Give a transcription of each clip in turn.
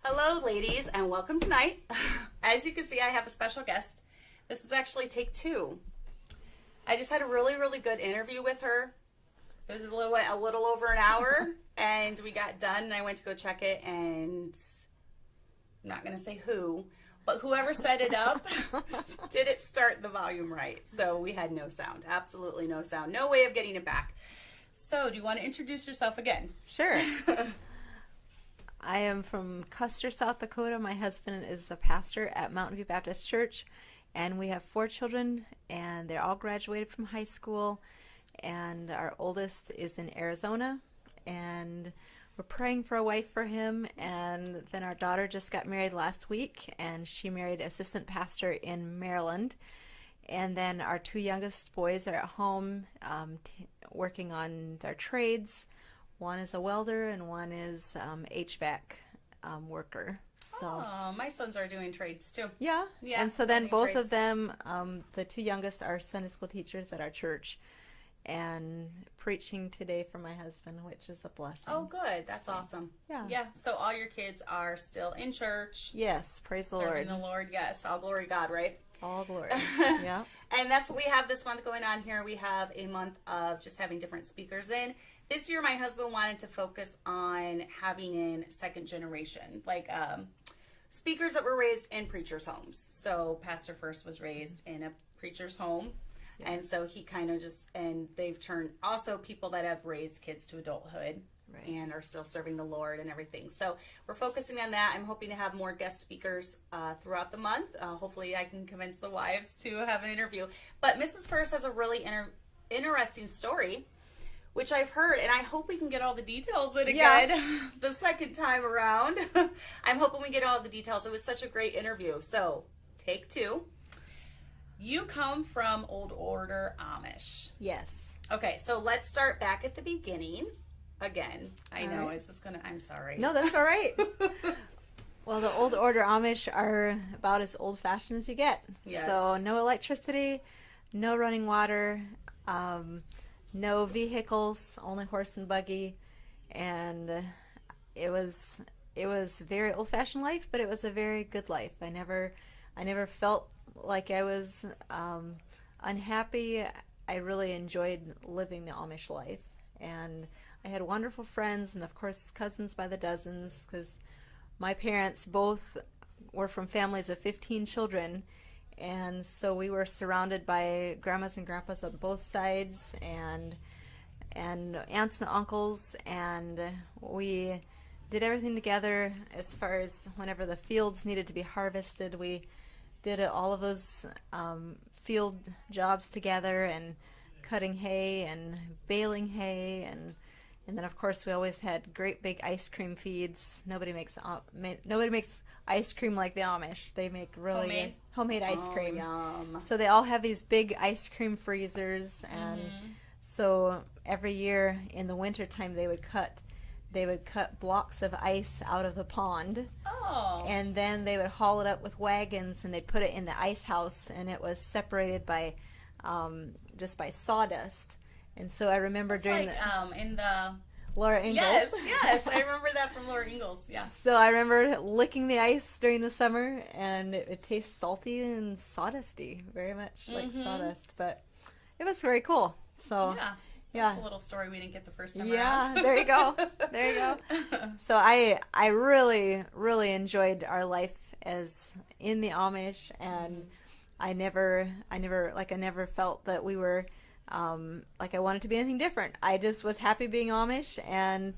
Hello, ladies, and welcome tonight. As you can see, I have a special guest. This is actually take two. I just had a really, really good interview with her. It was a little over an hour, and we got done, and I went to go check it, and I'm not going to say who, but whoever set it up didn't start the volume right. So we had no sound, absolutely no sound, no way of getting it back. So do you want to introduce yourself again? Sure. I am from Custer, South Dakota. My husband is a pastor at Mountain View Baptist Church, and we have 4 children, and they're all graduated from high school, and our oldest is in Arizona, and we're praying for a wife for him. And then our daughter just got married last week, and she married assistant pastor in Maryland. And then our 2 youngest boys are at home working on their trades. One is a welder and one is HVAC worker. So, my sons are doing trades too. Yeah. And so then both of them, the 2 youngest, are Sunday school teachers at our church and preaching today for my husband, which is a blessing. Oh, good. That's awesome. Yeah. Yeah. So all your kids are still in church. Yes. Praise the Lord. Serving the Lord. Yes. All glory to God, right? All glory. Yeah. And that's what we have this month going on here. We have a month of just having different speakers in. This year, my husband wanted to focus on having in second generation, like speakers that were raised in preachers' homes. So Pastor Furse was raised in a preacher's home. Yeah. And so he kind of and they've turned also people that have raised kids to adulthood. Right. And are still serving the Lord and everything. So we're focusing on that. I'm hoping to have more guest speakers throughout the month. Hopefully I can convince the wives to have an interview. But Mrs. Furse has a really interesting story, which I've heard, and I hope we can get all the details in again the second time around. I'm hoping we get all the details. It was such a great interview. So take 2. You come from Old Order Amish. Yes. Okay, so let's start back at the beginning. Again, I all know, right. is this gonna, I'm sorry. No, that's all right. Well, the Old Order Amish are about as old-fashioned as you get. Yes. So no electricity, no running water, no vehicles, only horse and buggy, and it was very old-fashioned life, but it was a very good life. I never felt like I was unhappy. I really enjoyed living the Amish life, and I had wonderful friends and, of course, cousins by the dozens, because my parents both were from families of 15 children, and so we were surrounded by grandmas and grandpas on both sides, and aunts and uncles, and we did everything together. As far as whenever the fields needed to be harvested, we did all of those field jobs together, and cutting hay and baling hay, and then of course we always had great big ice cream feeds. Nobody makes ice cream like the Amish. They make really homemade ice cream. Yum. So they all have these big ice cream freezers, and so every year in the wintertime they would cut blocks of ice out of the pond. Oh. And then they would haul it up with wagons, and they'd put it in the ice house, and it was separated by just by sawdust. And so I remember during in the Laura Ingalls. Yes, I remember that from Laura Ingalls. Yeah. So I remember licking the ice during the summer, and it tastes salty and sawdusty, very much like sawdust. But it was very cool. So yeah. That's a little story we didn't get the first time around. Yeah, there you go. There you go. So I really, really enjoyed our life as in the Amish, and I never felt that we were like I wanted to be anything different. I just was happy being Amish, and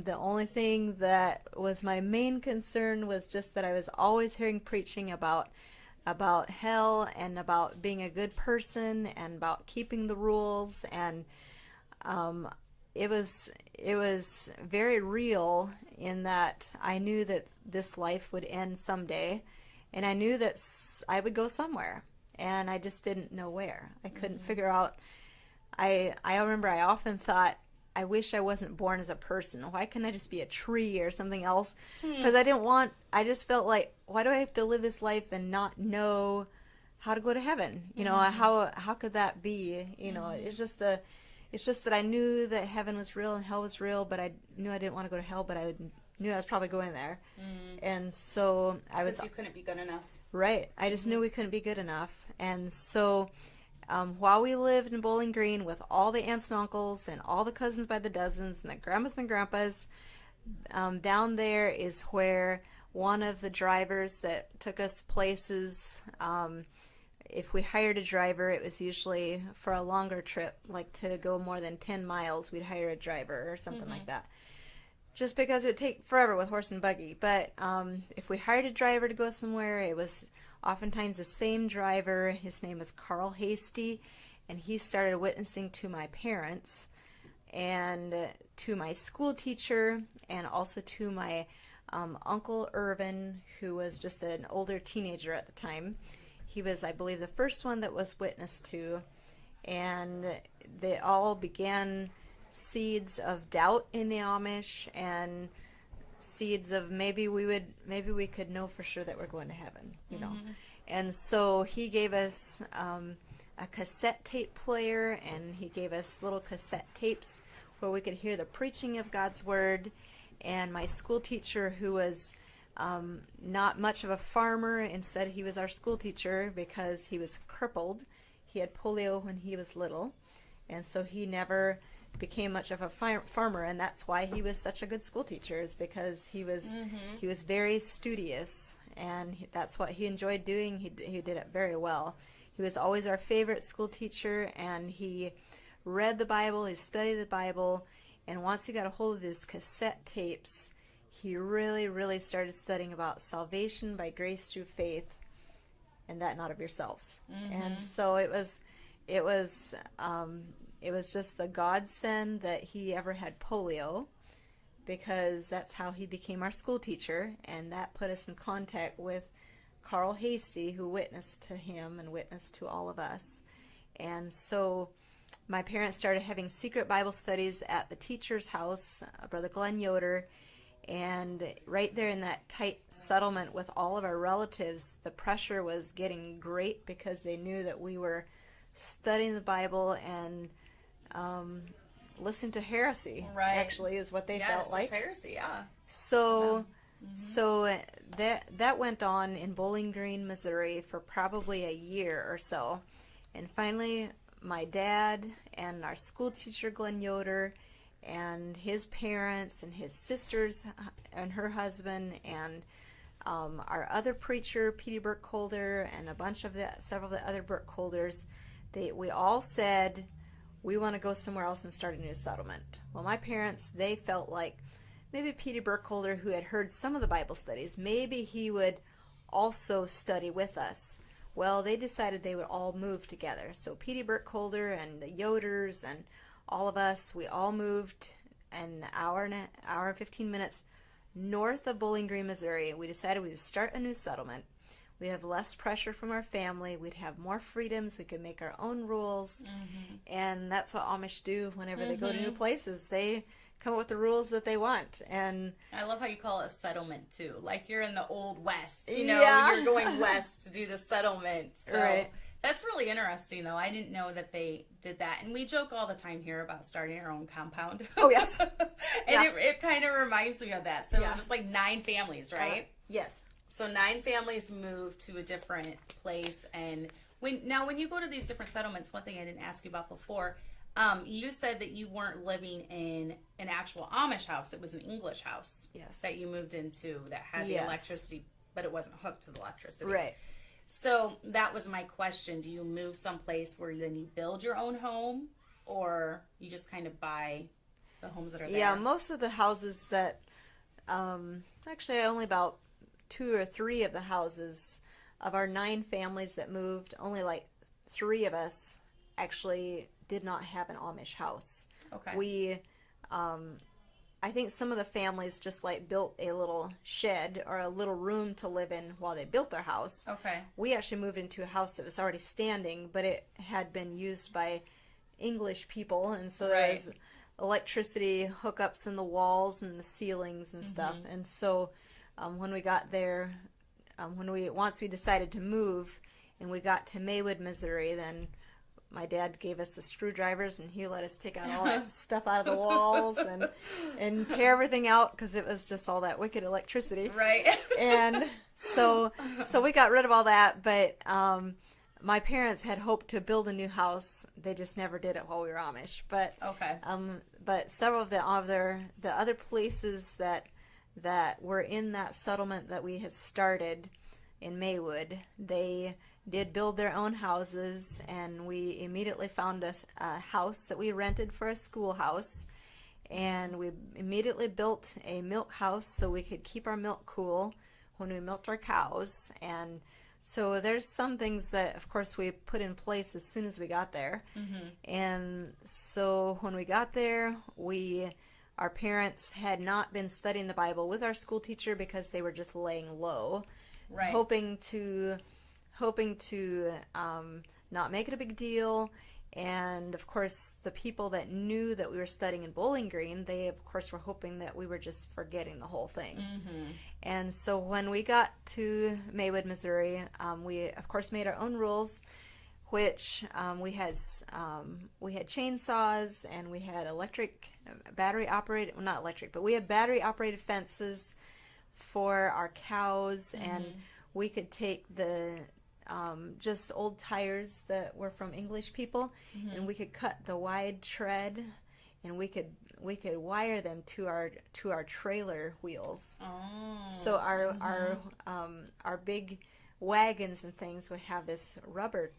the only thing that was my main concern was just that I was always hearing preaching about hell, and about being a good person, and about keeping the rules, and it was very real in that I knew that this life would end someday, and I knew that I would go somewhere, and I just didn't know where. I couldn't figure out. I remember I often thought, I wish I wasn't born as a person. Why couldn't I just be a tree or something else? Because I just felt like, why do I have to live this life and not know how to go to heaven? You know, how could that be? You know, it's just that I knew that heaven was real and hell was real, but I knew I didn't want to go to hell, but I knew I was probably going there. And so I was... Because you couldn't be good enough. Right. I just knew we couldn't be good enough. And so while we lived in Bowling Green with all the aunts and uncles and all the cousins by the dozens and the grandmas and grandpas, down there is where one of the drivers that took us places, if we hired a driver, it was usually for a longer trip, like to go more than 10 miles, we'd hire a driver or something like that. Just because it would take forever with horse and buggy. But if we hired a driver to go somewhere, it was oftentimes the same driver. His name is Carl Hasty, and he started witnessing to my parents and to my school teacher and also to my Uncle Irvin, who was just an older teenager at the time. He was, I believe, the first one that was witnessed to, and they all began seeds of doubt in the Amish and seeds of maybe we could know for sure that we're going to heaven, you know. And so he gave us a cassette tape player, and he gave us little cassette tapes where we could hear the preaching of God's word. And my school teacher, who was not much of a farmer, instead he was our school teacher because he was crippled. He had polio when he was little, and so he never became much of a farmer, and that's why he was such a good school teacher, is because he was very studious, and that's what he enjoyed doing. He did it very well. He was always our favorite school teacher, and he read the Bible, he studied the Bible, and once he got a hold of his cassette tapes, he really, really started studying about salvation by grace through faith, and that not of yourselves. And so it was just the godsend that he ever had polio, because that's how he became our school teacher, and that put us in contact with Carl Hasty, who witnessed to him and witnessed to all of us. And so my parents started having secret Bible studies at the teacher's house, Brother Glenn Yoder, and right there in that tight settlement with all of our relatives, the pressure was getting great because they knew that we were studying the Bible and listening to heresy. Right. Actually, is what they felt like. Yes, heresy, yeah. So, so that went on in Bowling Green, Missouri, for probably a year or so, and finally, my dad and our school teacher Glenn Yoder and his parents and his sisters and her husband and our other preacher, Petey Burkholder, and several of the other Burkholders, we all said, we want to go somewhere else and start a new settlement. Well, my parents, they felt like maybe Petey Burkholder, who had heard some of the Bible studies, maybe he would also study with us. Well, they decided they would all move together. So Petey Burkholder and the Yoders and all of us, we all moved an hour and 15 minutes north of Bowling Green, Missouri. We decided we would start a new settlement. We'd have less pressure from our family. We'd have more freedoms. We could make our own rules. And that's what Amish do whenever they go to new places. They come up with the rules that they want. And I love how you call it a settlement too. Like you're in the old west, you know, you're going west to do the settlement. So right. That's really interesting though. I didn't know that they did that. And we joke all the time here about starting our own compound. Oh yes. And it kind of reminds me of that. So it was just like 9 families, right? Yes. So 9 families moved to a different place. And when you go to these different settlements, one thing I didn't ask you about before, you said that you weren't living in an actual Amish house. It was an English house that you moved into that had the electricity, but it wasn't hooked to the electricity. Right. So that was my question. Do you move someplace where then you build your own home, or you just kind of buy the homes that are there? Yeah, most of the houses that, actually only about 2 or 3 of the houses of our 9 families that moved, only like 3 of us actually did not have an Amish house. Okay. We, I think some of the families just like built a little shed or a little room to live in while they built their house. Okay. We actually moved into a house that was already standing, but it had been used by English people, and so there was electricity hookups in the walls and the ceilings and stuff. And so when we got there, once we decided to move and we got to Maywood, Missouri, then my dad gave us the screwdrivers, and he let us take out all that stuff out of the walls and tear everything out because it was just all that wicked electricity. Right. And so we got rid of all that, but my parents had hoped to build a new house. They just never did it while we were Amish. But okay. But several of the other places that were in that settlement that we had started in Maywood, they did build their own houses, and we immediately found a house that we rented for a schoolhouse, and we immediately built a milk house so we could keep our milk cool when we milked our cows. And so there's some things that, of course, we put in place as soon as we got there. Mm-hmm. And so when we got there, our parents had not been studying the Bible with our school teacher because they were just laying low, right, hoping to not make it a big deal. And of course, the people that knew that we were studying in Bowling Green, they of course were hoping that we were just forgetting the whole thing. Mm-hmm. And so when we got to Maywood, Missouri, we of course made our own rules, which we had chainsaws, and we had battery operated fences for our cows. Mm-hmm. And we could take the just old tires that were from English people, mm-hmm. and we could cut the wide tread, and we could wire them to our trailer wheels. Oh. So our big wagons and things would have this rubber.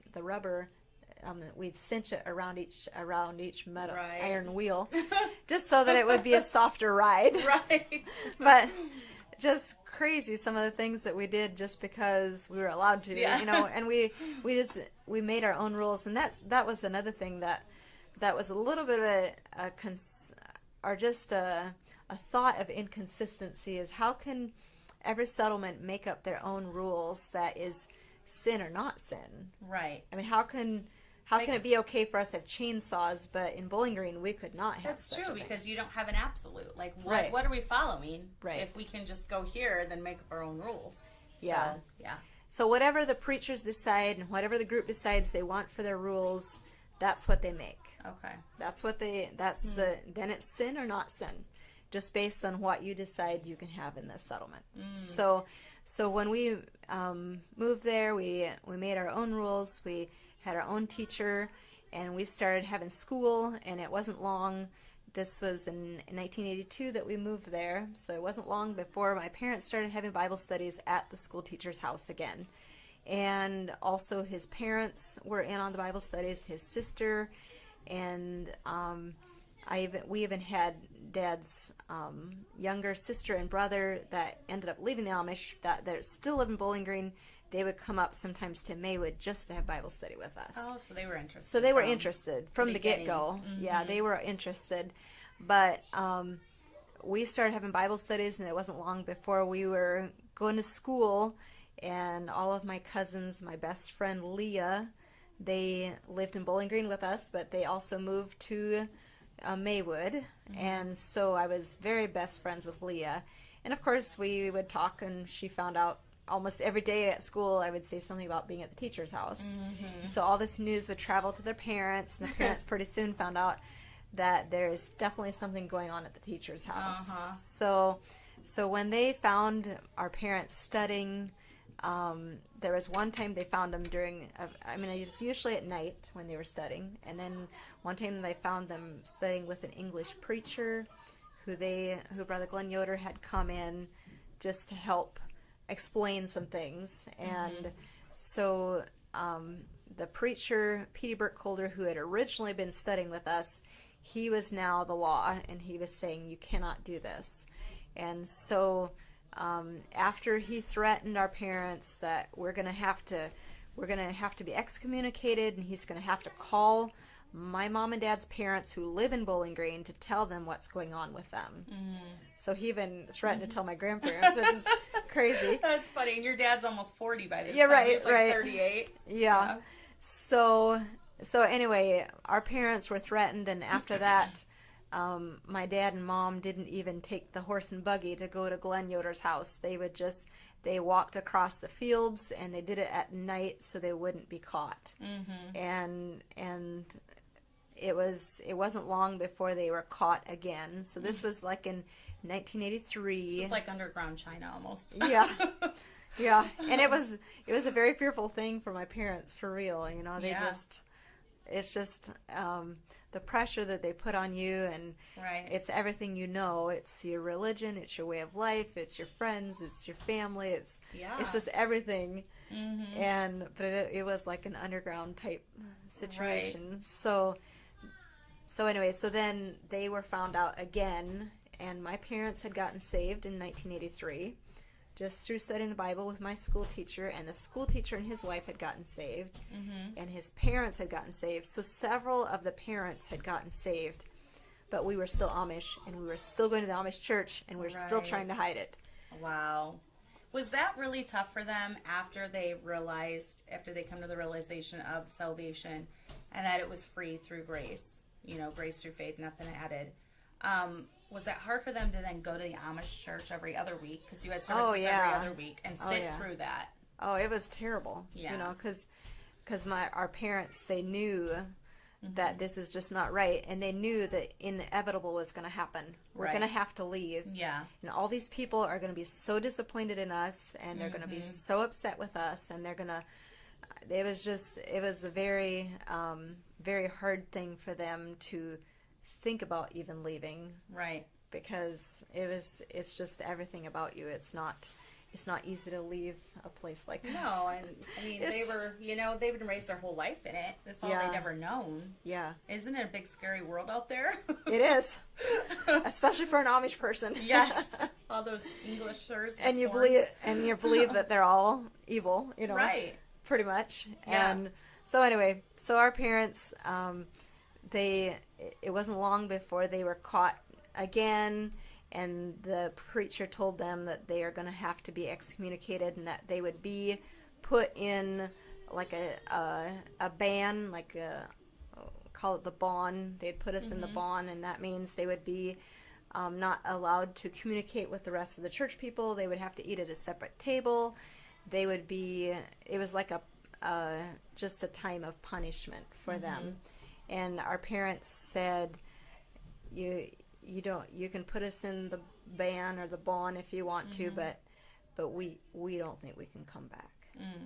We'd cinch it around each metal right. iron wheel, just so that it would be a softer ride. Right. But just crazy, some of the things that we did just because we were allowed to, yeah. And we made our own rules. And that was another thing that was a little bit of a thought of inconsistency, is how can every settlement make up their own rules that is sin or not sin? Right. I mean, how can it be okay for us to have chainsaws, but in Bowling Green we could not have such a thing? That's true, because you don't have an absolute. Like, right. what are we following? Right. If we can just go here, then make up our own rules. Yeah. So, yeah. So whatever the preachers decide and whatever the group decides they want for their rules, that's what they make. Okay. Then it's sin or not sin, just based on what you decide you can have in this settlement. So when we moved there, we made our own rules. We had our own teacher, and we started having school, and it wasn't long. This was in 1982 that we moved there, so it wasn't long before my parents started having Bible studies at the school teacher's house again. And also his parents were in on the Bible studies, his sister, and we even had Dad's younger sister and brother that ended up leaving the Amish that still live in Bowling Green. They would come up sometimes to Maywood just to have Bible study with us. Oh, so they were interested. So they were interested from the get-go. Mm-hmm. Yeah, they were interested. But we started having Bible studies, and it wasn't long before we were going to school, and all of my cousins, my best friend Leah, they lived in Bowling Green with us, but they also moved to Maywood. Mm-hmm. And so I was very best friends with Leah. And of course we would talk, and she found out almost every day at school I would say something about being at the teacher's house. Mm-hmm. So all this news would travel to their parents, and the parents pretty soon found out that there is definitely something going on at the teacher's house. Uh-huh. So when they found our parents studying, there was one time they found them it was usually at night when they were studying, and then one time they found them studying with an English preacher who Brother Glenn Yoder had come in just to help explain some things. And so the preacher, Petey Burkholder, who had originally been studying with us, he was now the law, and he was saying, you cannot do this. And so after he threatened our parents that we're going to have to be excommunicated, and he's going to have to call my mom and dad's parents who live in Bowling Green to tell them what's going on with them. So he even threatened to tell my grandparents, which is crazy. That's funny. And your dad's almost 40 by this time. Right, He's like 38. Yeah. So anyway, our parents were threatened, and after that, my dad and mom didn't even take the horse and buggy to go to Glenn Yoder's house. They walked across the fields, and they did it at night so they wouldn't be caught. Mm-hmm. And it wasn't long before they were caught again. So this was like in 1983. This is like underground China almost. Yeah. Yeah. And it was a very fearful thing for my parents, for real. You know, it's just the pressure that they put on you, and right. It's everything you know. It's your religion, it's your way of life, it's your friends, it's your family, it's just everything. Mm-hmm. But it was like an underground type situation. Right. So anyway, so then they were found out again, and my parents had gotten saved in 1983. Just through studying the Bible with my school teacher, and the school teacher and his wife had gotten saved, and his parents had gotten saved. So several of the parents had gotten saved, but we were still Amish, and we were still going to the Amish church, and we were still trying to hide it. Wow. Was that really tough for them after they come to the realization of salvation and that it was free through grace, grace through faith, nothing added? Was that hard for them to then go to the Amish church every other week? Because you had services every other week and sit through that. Oh, it was terrible. Yeah. Because our parents, they knew that this is just not right, and they knew that inevitable was going to happen. We're going to have to leave. Yeah. And all these people are going to be so disappointed in us, and they're going to be so upset with us, and they're going to. It was a very, very hard thing for them to think about even leaving, right? Because it's just everything about you. It's not easy to leave a place like that. No, and I mean they've been raised their whole life in it. That's all they've ever known. Yeah. Isn't it a big scary world out there? It is, especially for an Amish person. Yes, all those Englishers. And you believe that they're all evil. Right? Pretty much. Yeah. And so anyway, so our parents. It wasn't long before they were caught again, and the preacher told them that they are going to have to be excommunicated, and that they would be put in like a ban, call it the bond. They'd put us in the bond, and that means they would be not allowed to communicate with the rest of the church people. They would have to eat at a separate table. They would be. It was like just a time of punishment for them. And our parents said, you can put us in the ban or the bond if you want to, but we don't think we can come back.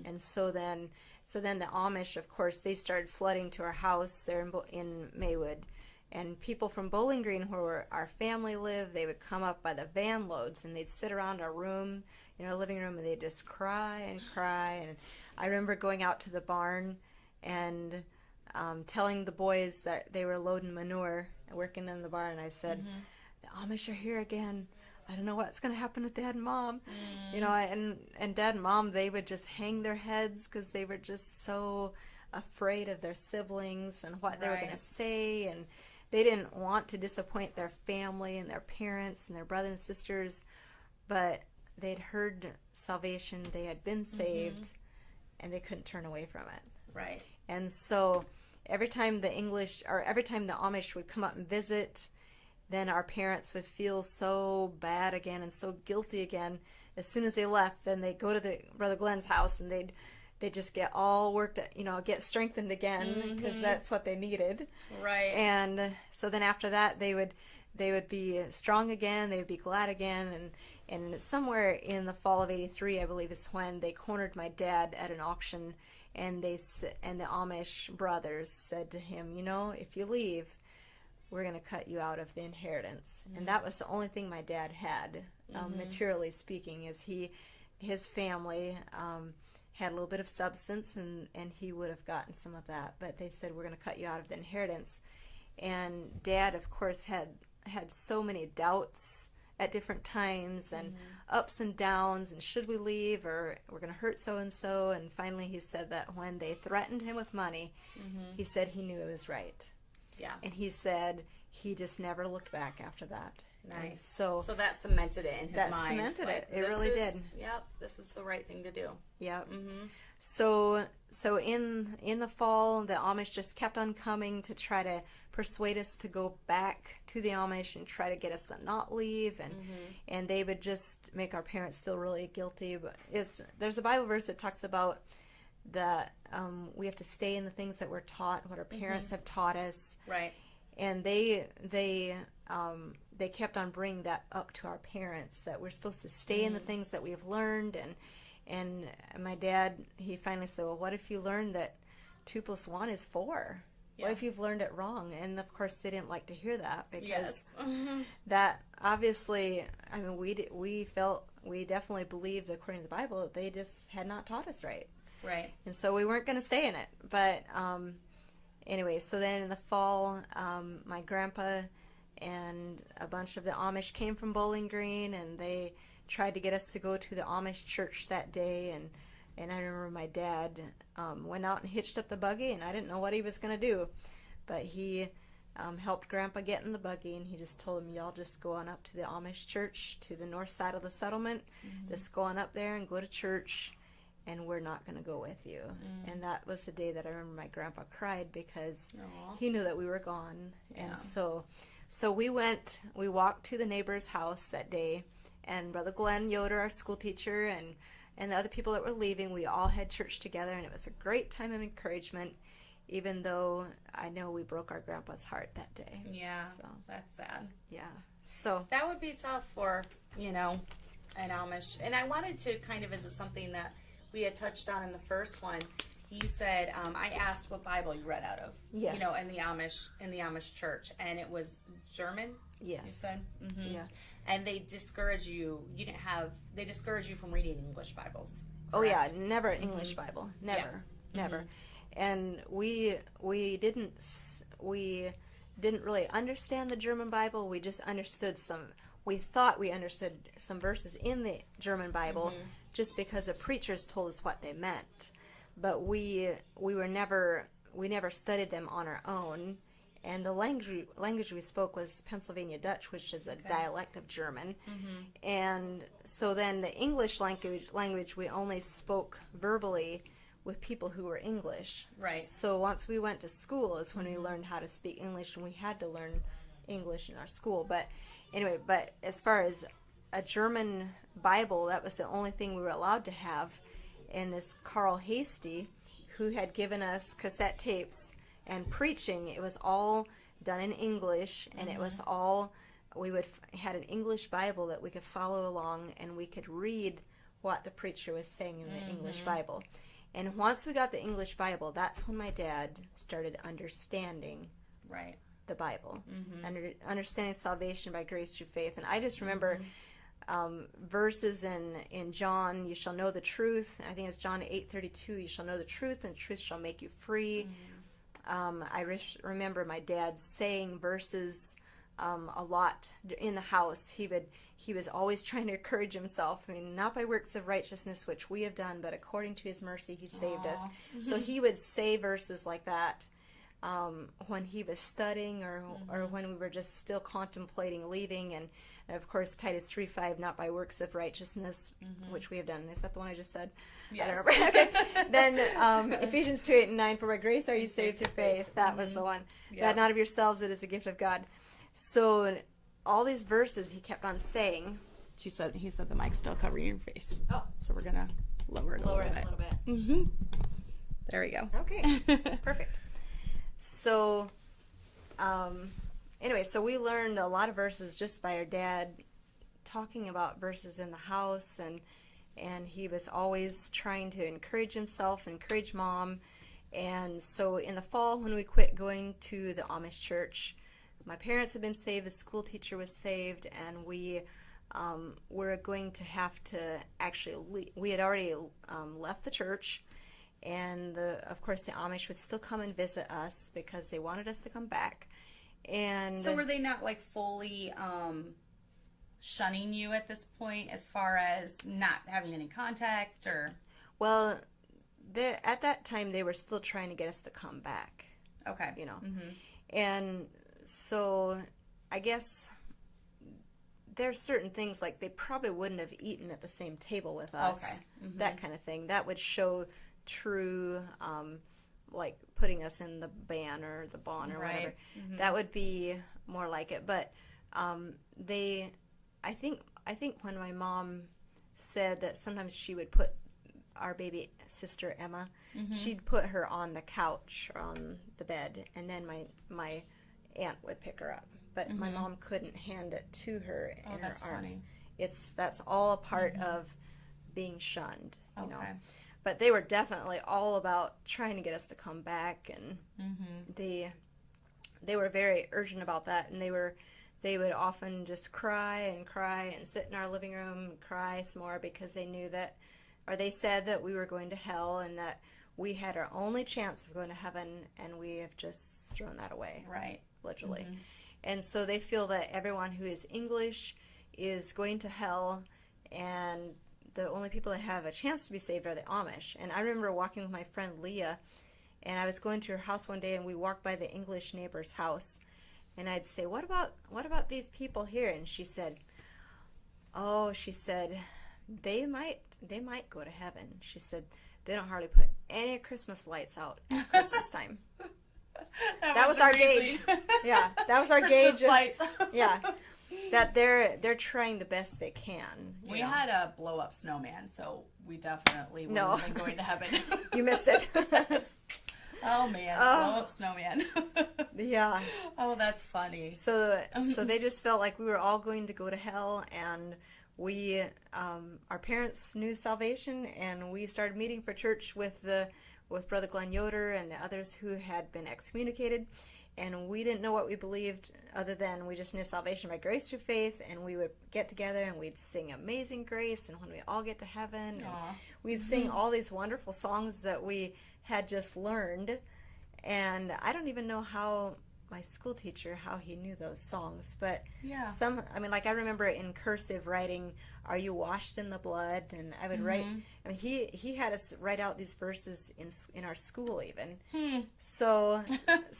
And so then the Amish, of course, they started flooding to our house there in Maywood, and people from Bowling Green, where our family lived, they would come up by the van loads, and they'd sit around our room, living room, and they'd just cry and cry. And I remember going out to the barn and telling the boys that they were loading manure and working in the barn. I said, the Amish are here again. I don't know what's going to happen with Dad and Mom. And Dad and Mom, they would just hang their heads because they were just so afraid of their siblings and what they were going to say. And they didn't want to disappoint their family and their parents and their brothers and sisters. But they'd heard salvation. They had been saved, and they couldn't turn away from it. Right. And so every time the Amish would come up and visit, then our parents would feel so bad again and so guilty again. As soon as they left, then they'd go to the Brother Glenn's house, and they'd just get all worked, get strengthened again, because that's what they needed. Right. And so then after that, they would be strong again. They would be glad again. And somewhere in the fall of '83, I believe, is when they cornered my dad at an auction. And the Amish brothers said to him, if you leave, we're going to cut you out of the inheritance. And that was the only thing my dad had, materially speaking, is his family had a little bit of substance, and he would have gotten some of that. But they said, we're going to cut you out of the inheritance. And Dad, of course, had so many doubts at different times, and ups and downs, and should we leave, or we're going to hurt so-and-so. And finally he said that when they threatened him with money, he said he knew it was right. Yeah. And he said he just never looked back after that. Nice. And so that cemented it in his that mind. cemented it. It this really did. Yep, this is the right thing to do. Yep. Mm-hmm. So in the fall, the Amish just kept on coming to try to persuade us to go back to the Amish and try to get us to not leave, and they would just make our parents feel really guilty. But there's a Bible verse that talks about that we have to stay in the things that we're taught, what our parents have taught us. Right. And they kept on bringing that up to our parents, that we're supposed to stay in the things that we've learned. And my dad, he finally said, well, what if you learned that 2 + 1 is 4? Yeah. What if you've learned it wrong? And of course they didn't like to hear that, because Yes. that obviously, I mean, we definitely believed, according to the Bible, that they just had not taught us right. Right. And so we weren't going to stay in it. But anyway, so then in the fall, my grandpa and a bunch of the Amish came from Bowling Green, and they tried to get us to go to the Amish church that day. And I remember my dad went out and hitched up the buggy, and I didn't know what he was going to do. But he helped Grandpa get in the buggy, and he just told him, y'all just go on up to the Amish church to the north side of the settlement. Just go on up there and go to church, and we're not going to go with you. And that was the day that I remember my grandpa cried, because he knew that we were gone. Yeah. And so we walked to the neighbor's house that day, and Brother Glenn Yoder, our school teacher, and the other people that were leaving, we all had church together, and it was a great time of encouragement, even though I know we broke our grandpa's heart that day. Yeah, So, that's sad. yeah. So That would be tough for, an Amish. And I wanted to kind of visit something that we had touched on in the first one. You said, I asked what Bible you read out of, Yes. in the Amish church, and it was German. yes. You said, Yeah. and they discourage you. They discourage you from reading English Bibles. Oh yeah, correct? never English Bible, never, never. And we didn't really understand the German Bible. We just understood we thought we understood some verses in the German Bible, just because the preachers told us what they meant. But we never studied them on our own. And the language we spoke was Pennsylvania Dutch, which is a dialect of German. And so then the English language we only spoke verbally with people who were English. Right. So once we went to school is when we learned how to speak English, and we had to learn English in our school. But anyway, as far as a German Bible, that was the only thing we were allowed to have. And this Carl Hasty, who had given us cassette tapes and preaching, it was all done in English, and it was all, had an English Bible that we could follow along, and we could read what the preacher was saying in the English Bible. And once we got the English Bible, that's when my dad started understanding Right. the Bible, understanding salvation by grace through faith. And I just remember verses in John, you shall know the truth. I think it's John 8:32. You shall know the truth, and the truth shall make you free. I remember my dad saying verses a lot in the house. He was always trying to encourage himself. I mean, not by works of righteousness which we have done, but according to his mercy he saved us. So he would say verses like that when he was studying, or when we were just still contemplating leaving. And of course Titus 3:5, not by works of righteousness which we have done. Is that the one I just said? Yes. I don't remember. Okay. Then Ephesians 2:8-9, for by grace are you saved through faith. That was the one. That not of yourselves, it is a gift of God. So all these verses he kept on saying. He said the mic's still covering your face. Oh, So we're gonna lower it a little bit. bit. There we go. Okay, perfect. So, anyway, so we learned a lot of verses just by our dad talking about verses in the house, and he was always trying to encourage himself, encourage Mom. And so in the fall, when we quit going to the Amish church, my parents had been saved, the school teacher was saved, and we were going to have to actually we had already left the church. And of course the Amish would still come and visit us because they wanted us to come back. And So were they not like fully shunning you at this point, as far as not having any contact, or? well, at that time they were still trying to get us to come back. Okay. And so I guess there's certain things like they probably wouldn't have eaten at the same table with us. Okay. Mm-hmm. That kind of thing. That would show true, like putting us in the ban or the bond or whatever. Mm-hmm. That would be more like it. But I think when my mom said that sometimes she would put our baby sister Emma, she'd put her on the couch or on the bed, and then my aunt would pick her up. But my mom couldn't hand it to her in her arms. Funny. That's all a part of being shunned, you know. Okay. But they were definitely all about trying to get us to come back, and they were very urgent about that, and they would often just cry and sit in our living room and cry some more because they knew that, or they said that we were going to hell and that we had our only chance of going to heaven, and we have just thrown that away. Right. Literally. And so they feel that everyone who is English is going to hell, and the only people that have a chance to be saved are the Amish. And I remember walking with my friend Leah, and I was going to her house one day, and we walked by the English neighbor's house, and I'd say, what about these people here? And she said, they might go to heaven. She said, they don't hardly put any Christmas lights out at Christmas time. That was our gauge. Yeah, that was our gauge. Lights. Yeah, that they're trying the best they can. We had a blow up snowman, so we definitely wouldn't have been going to heaven. You missed it. Oh man, blow up snowman. Yeah. Oh, that's funny. So they just felt like we were all going to go to hell, and we, our parents knew salvation, and we started meeting for church with Brother Glenn Yoder and the others who had been excommunicated, and we didn't know what we believed other than we just knew salvation by grace through faith, and we would get together and we'd sing Amazing Grace, and when we all get to heaven, and we'd sing all these wonderful songs that we had just learned, and I don't even know how my school teacher, how he knew those songs, but I remember in cursive writing, "Are you washed in the blood?" And I would write. I mean, he had us write out these verses in our school even. So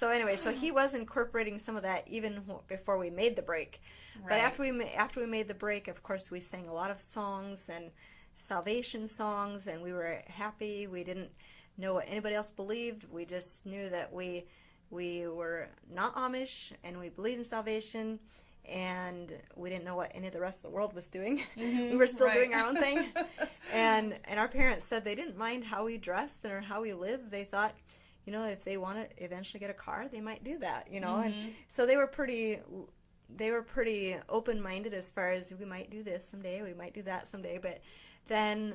anyway, so he was incorporating some of that even before we made the break. Right. But after we made the break, of course, we sang a lot of songs and salvation songs, and we were happy. We didn't know what anybody else believed. We just knew that we were not Amish, and we believed in salvation, and we didn't know what any of the rest of the world was doing. We were still doing our own thing. And our parents said they didn't mind how we dressed or how we lived. They thought, if they want to eventually get a car, they might do that, And so they were pretty open-minded as far as we might do this someday, we might do that someday. But then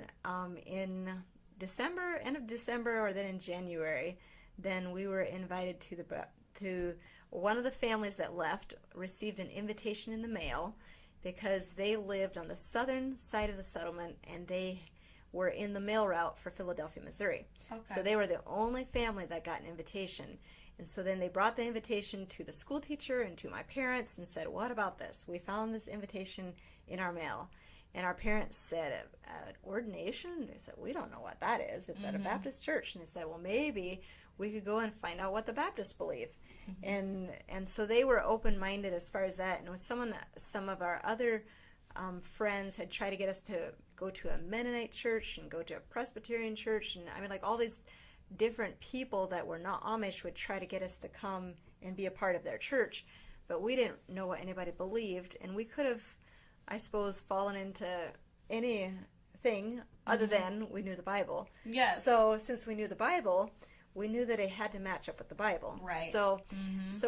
in December, end of December, or then in January, then we were invited to one of the families that left received an invitation in the mail because they lived on the southern side of the settlement, and they were in the mail route for Philadelphia, Missouri. Okay. So they were the only family that got an invitation. And so then they brought the invitation to the school teacher and to my parents and said, "What about this? We found this invitation in our mail." And our parents said, "Ordination?" They said, "We don't know what that is. It's at a Baptist church." And they said, "Well, maybe we could go and find out what the Baptists believe." And so they were open-minded as far as that. And some of our other friends had tried to get us to go to a Mennonite church and go to a Presbyterian church. And all these different people that were not Amish would try to get us to come and be a part of their church. But we didn't know what anybody believed. And we could have, I suppose, fallen into anything other than we knew the Bible. Yes. So since we knew the Bible, we knew that it had to match up with the Bible. Right. So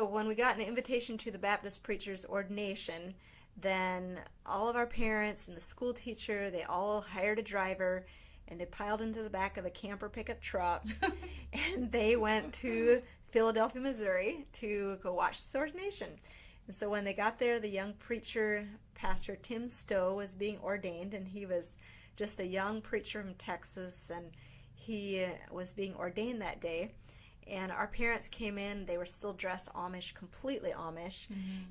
when we got an invitation to the Baptist preacher's ordination, then all of our parents and the school teacher, they all hired a driver, and they piled into the back of a camper pickup truck, and they went to Philadelphia, Missouri to go watch this ordination. And so when they got there, the young preacher, Pastor Tim Stowe, was being ordained, and he was just a young preacher from Texas, and he was being ordained that day. And our parents came in. They were still dressed Amish, completely Amish.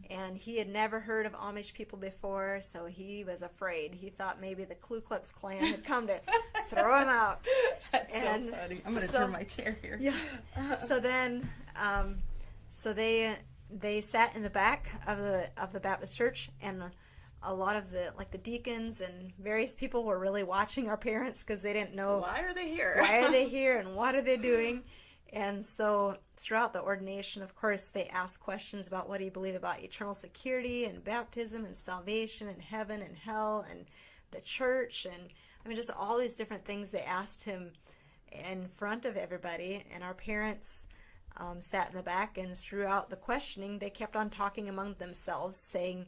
And he had never heard of Amish people before, so he was afraid. He thought maybe the Ku Klux Klan had come to throw him out. That's so funny. I'm going to turn my chair here. Yeah. So then, they sat in the back of the Baptist church, and a lot of the deacons and various people were really watching our parents because they didn't know why are they here? Why are they here and what are they doing? And so throughout the ordination, of course, they asked questions about what do you believe about eternal security and baptism and salvation and heaven and hell and the church, and I mean just all these different things they asked him in front of everybody. And our parents sat in the back, and throughout the questioning they kept on talking among themselves, saying,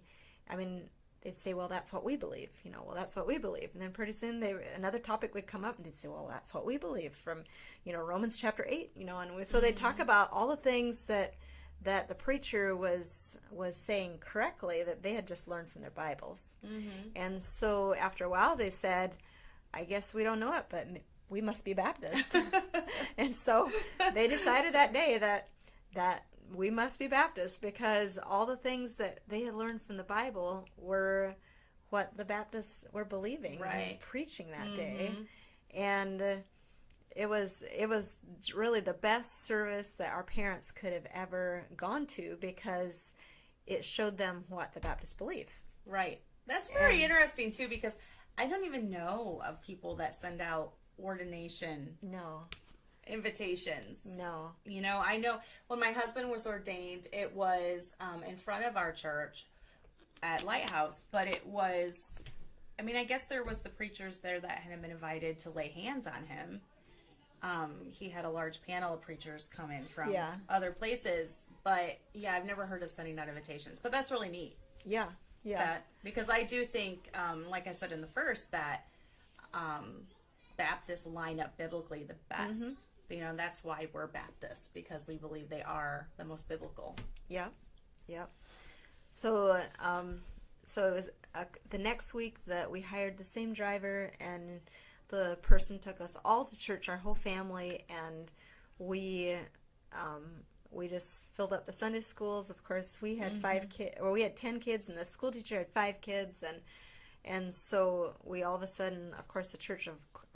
they'd say, well, that's what we believe, well, that's what we believe. And then pretty soon another topic would come up, and they'd say, well, that's what we believe from, Romans chapter 8, so they'd talk about all the things that the preacher was saying correctly that they had just learned from their Bibles. And so after a while they said, I guess we don't know it, but we must be Baptist. And so they decided that day that we must be Baptist, because all the things that they had learned from the Bible were what the Baptists were believing and preaching that day. And it was really the best service that our parents could have ever gone to, because it showed them what the Baptists believe. Right. That's very interesting too, because I don't even know of people that send out ordination invitations. No. I know when my husband was ordained, it was in front of our church at Lighthouse, but it was, I guess there was the preachers there that had been invited to lay hands on him. He had a large panel of preachers come in from other places, but I've never heard of sending out invitations, but that's really neat. Yeah. Because I do think, like I said in the first, that Baptists line up biblically the best. That's why we're Baptists, because we believe they are the most biblical. Yeah. So, it was the next week that we hired the same driver, and the person took us all to church, our whole family, and we just filled up the Sunday schools. Of course, we had 5 kids, or we had 10 kids, and the school teacher had 5 kids, and so we all of a sudden, of course, the church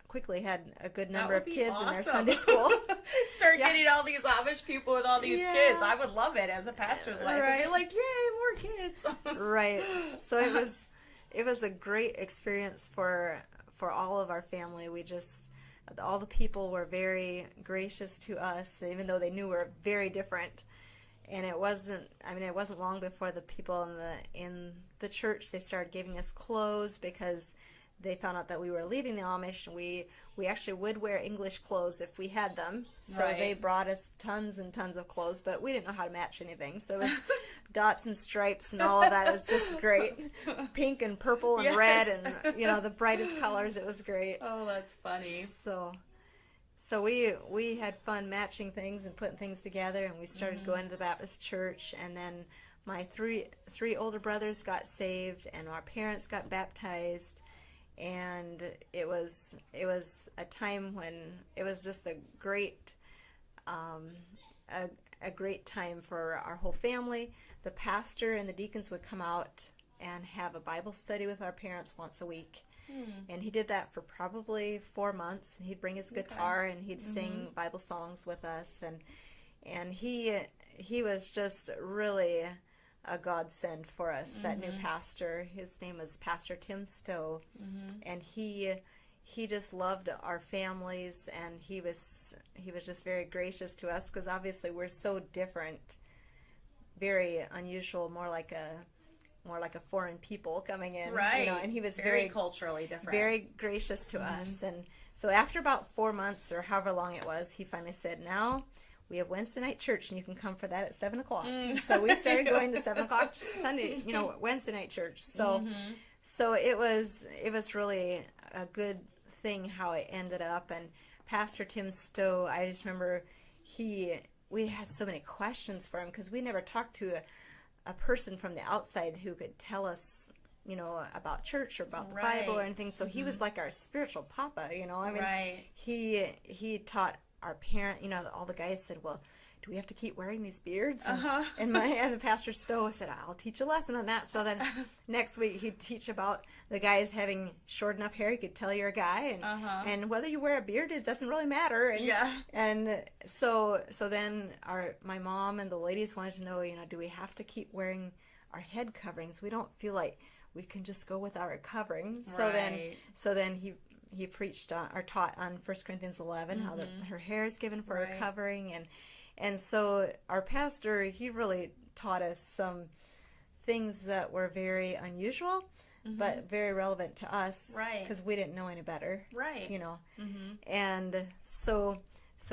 quickly had a good number of kids in their Sunday school. Start getting all these Amish people with all these kids. I would love it as a pastor's wife. I'd be like, yay, more kids. Right. So it was a great experience for all of our family. All the people were very gracious to us, even though they knew we were very different. And it wasn't long before the people in the church, they started giving us clothes, because they found out that we were leaving the Amish, and we actually would wear English clothes if we had them. So they brought us tons and tons of clothes, but we didn't know how to match anything. So it was dots and stripes and all of that. It was just great. Pink and purple and red and, the brightest colors. It was great. Oh, that's funny. So we had fun matching things and putting things together, and we started going to the Baptist church, and then my three older brothers got saved, and our parents got baptized. And it was a time when it was just a great time for our whole family. The pastor and the deacons would come out and have a Bible study with our parents once a week. And he did that for probably 4 months. And he'd bring his guitar and he'd sing Bible songs with us. And he was just really a godsend for us, that new pastor. His name was Pastor Tim Stowe, and he just loved our families, and he was just very gracious to us, because obviously we're so different, very unusual, more like a foreign people coming in, and he was very culturally different, very gracious to us. And so after about 4 months, or however long it was, he finally said, now we have Wednesday night church, and you can come for that at 7 o'clock. So we started going to 7 o'clock Sunday, Wednesday night church. So it was really a good thing how it ended up. And Pastor Tim Stowe, I just remember we had so many questions for him, because we never talked to a person from the outside who could tell us, about church or about the Bible or anything. So he was like our spiritual papa, he taught our parent, all the guys said, well, do we have to keep wearing these beards? Uh-huh. And the pastor Stowe said, I'll teach a lesson on that. So then next week he'd teach about the guys having short enough hair, you could tell you're a guy, and whether you wear a beard, it doesn't really matter. And, and so then my mom and the ladies wanted to know, do we have to keep wearing our head coverings? We don't feel like we can just go without our covering. So then he preached or taught on 1 Corinthians 11 how her hair is given for her covering, and so our pastor, he really taught us some things that were very unusual, but very relevant to us, because we didn't know any better, and so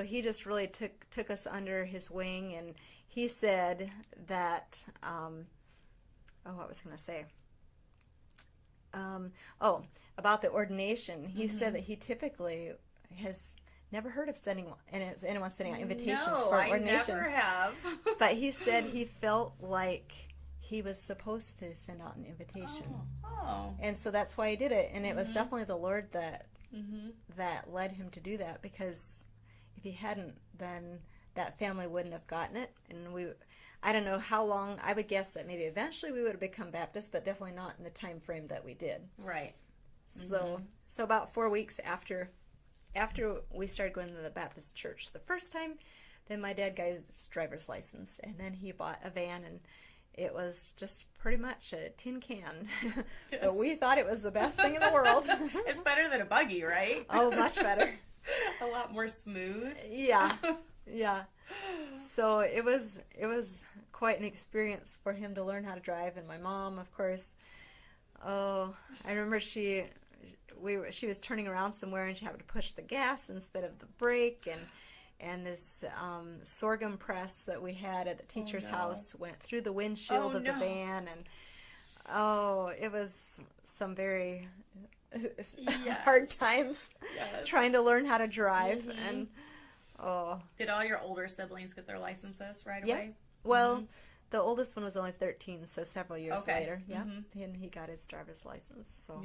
he just really took us under his wing, and he said that what was I going to say? About the ordination. He said that he typically has never heard of anyone sending out invitations for ordination. I never have. But he said he felt like he was supposed to send out an invitation. And so that's why he did it. And it was definitely the Lord that led him to do that, because if he hadn't, then that family wouldn't have gotten it. And I don't know how long. I would guess that maybe eventually we would have become Baptist, but definitely not in the time frame that we did. Right. So about 4 weeks after we started going to the Baptist church the first time, then my dad got his driver's license, and then he bought a van, and it was just pretty much a tin can. But we thought it was the best thing in the world. It's better than a buggy, right? Oh, much better. A lot more smooth. Yeah. So it was quite an experience for him to learn how to drive, and my mom, of course. Oh, I remember she was turning around somewhere, and she happened to push the gas instead of the brake, and this sorghum press that we had at the teacher's house went through the windshield of the van, and it was some very hard times trying to learn how to drive. And did all your older siblings get their licenses right away? Well, the oldest one was only 13, so several years later, and he got his driver's license. So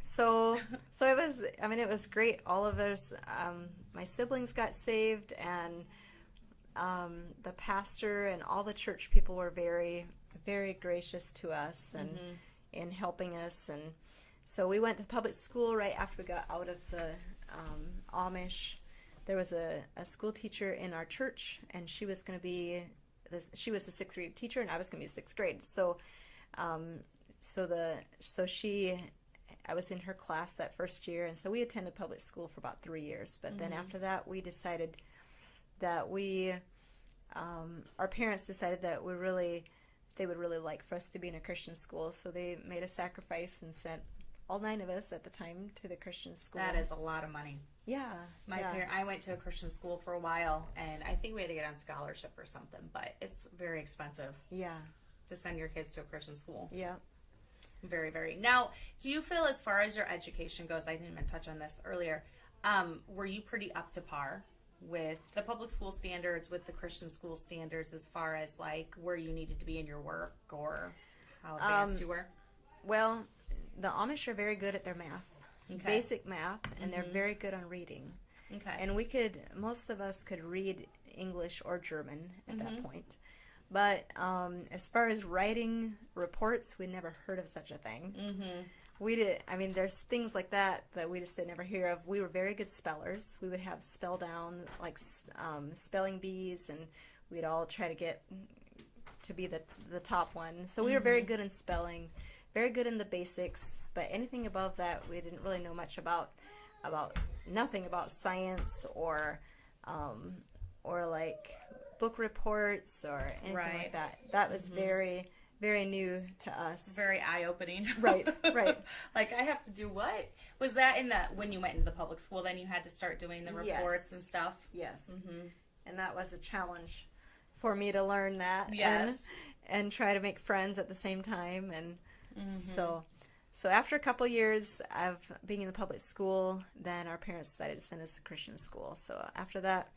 so it was great. All of us, my siblings got saved, and the pastor and all the church people were very, very gracious to us and in helping us. And so we went to public school right after we got out of the Amish. There was a school teacher in our church, and she was going to be she was a 6th grade teacher, and I was going to be 6th grade. So I was in her class that first year, and so we attended public school for about 3 years. But then after that, we decided that our parents decided that they would really like for us to be in a Christian school. So they made a sacrifice and sent all 9 of us at the time to the Christian school. That is a lot of money. Yeah. I went to a Christian school for a while, and I think we had to get on scholarship or something, but it's very expensive. Yeah. To send your kids to a Christian school. Yeah. Very, very. Now, do you feel, as far as your education goes, I didn't even touch on this earlier, were you pretty up to par with the public school standards, with the Christian school standards, as far as like where you needed to be in your work, or how advanced you were? Well, the Amish are very good at their math, basic math, and they're very good on reading. Okay. And most of us could read English or German at that point. But as far as writing reports, we never heard of such a thing. There's things like that we just did never hear of. We were very good spellers. We would have spell down, like spelling bees, and we'd all try to get to be the top one. So we were very good in spelling, very good in the basics, but anything above that, we didn't really know much about nothing about science or like book reports or anything like that. That was very, very new to us. Very eye-opening. Right. Like, I have to do what? Was that when you went into the public school, then you had to start doing the reports and stuff? Yes. And that was a challenge for me to learn that. Yes. And try to make friends at the same time. And so after a couple years of being in the public school, then our parents decided to send us to Christian school. So after that,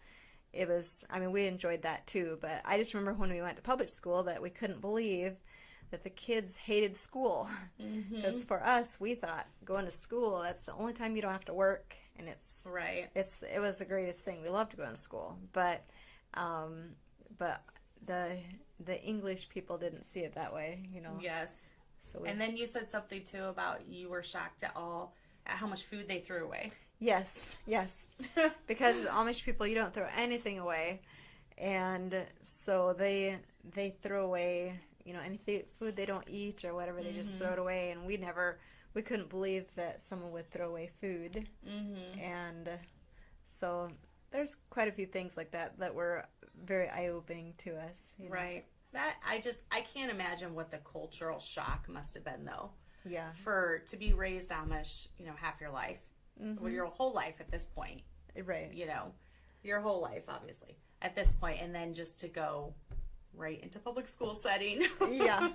it was, we enjoyed that too, but I just remember when we went to public school that we couldn't believe that the kids hated school. Because for us, we thought going to school, that's the only time you don't have to work, and Right. it was the greatest thing. We loved going to school, but the English people didn't see it that way, you know. Yes. So And then you said something too about you were shocked at how much food they threw away. yes, because Amish people, you don't throw anything away, and so they throw away, you know, any food they don't eat or whatever, they just throw it away, and we couldn't believe that someone would throw away food, and so there's quite a few things like that were very eye-opening to us. You know? Right. That I can't imagine what the cultural shock must have been though. Yeah. To be raised Amish, you know, half your life, well, your whole life at this point, Right. you know, your whole life obviously at this point, and then just to go right into public school setting. Yeah.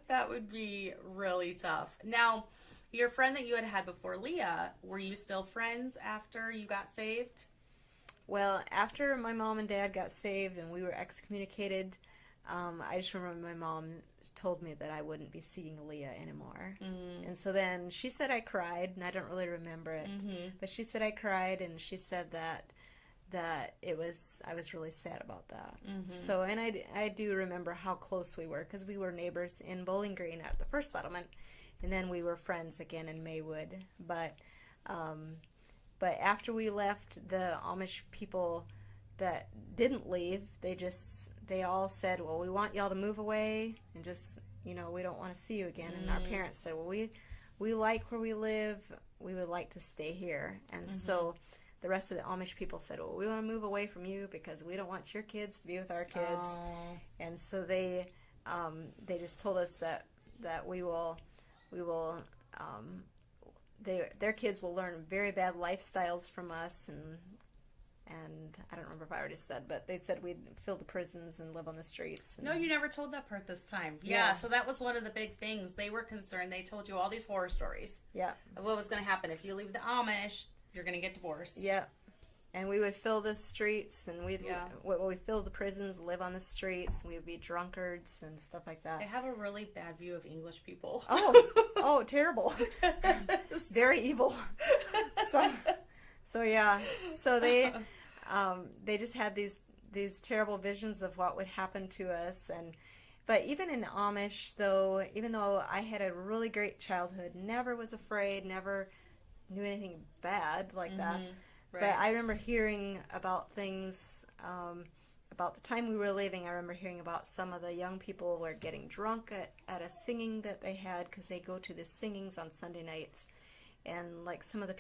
That would be really tough. Now, your friend that you had before Leah, were you still friends after you got saved? Well, after my mom and dad got saved and we were excommunicated, I just remember my mom told me that I wouldn't be seeing Leah anymore. And so then she said I cried, and I don't really remember it. But she said I cried, and she said that I was really sad about that. So, and I do remember how close we were, because we were neighbors in Bowling Green at the first settlement, and then we were friends again in Maywood. But after we left, the Amish people that didn't leave, they all said, well, we want y'all to move away, and just, you know, we don't want to see you again. And our parents said, well, we like where we live, we would like to stay here. And so the rest of the Amish people said, well, we want to move away from you because we don't want your kids to be with our kids. Oh. And so they just told us that we will their kids will learn very bad lifestyles from us, and I don't remember if I already said, but they said we'd fill the prisons and live on the streets. And, No, you never told that part this time. Yeah, so that was one of the big things. They were concerned. They told you all these horror stories of what was going to happen. If you leave the Amish, you're going to get divorced. Yeah. And we would fill the streets, and we filled the prisons, live on the streets, and we would be drunkards and stuff like that. I have a really bad view of English people. Oh, terrible. Very evil. So yeah. So they just had these terrible visions of what would happen to us. But even in the Amish, though, even though I had a really great childhood, never was afraid, never knew anything bad like that. Right. But I remember hearing about things, about the time we were leaving. I remember hearing about some of the young people were getting drunk at a singing that they had, because they go to the singings on Sunday nights. And like some of the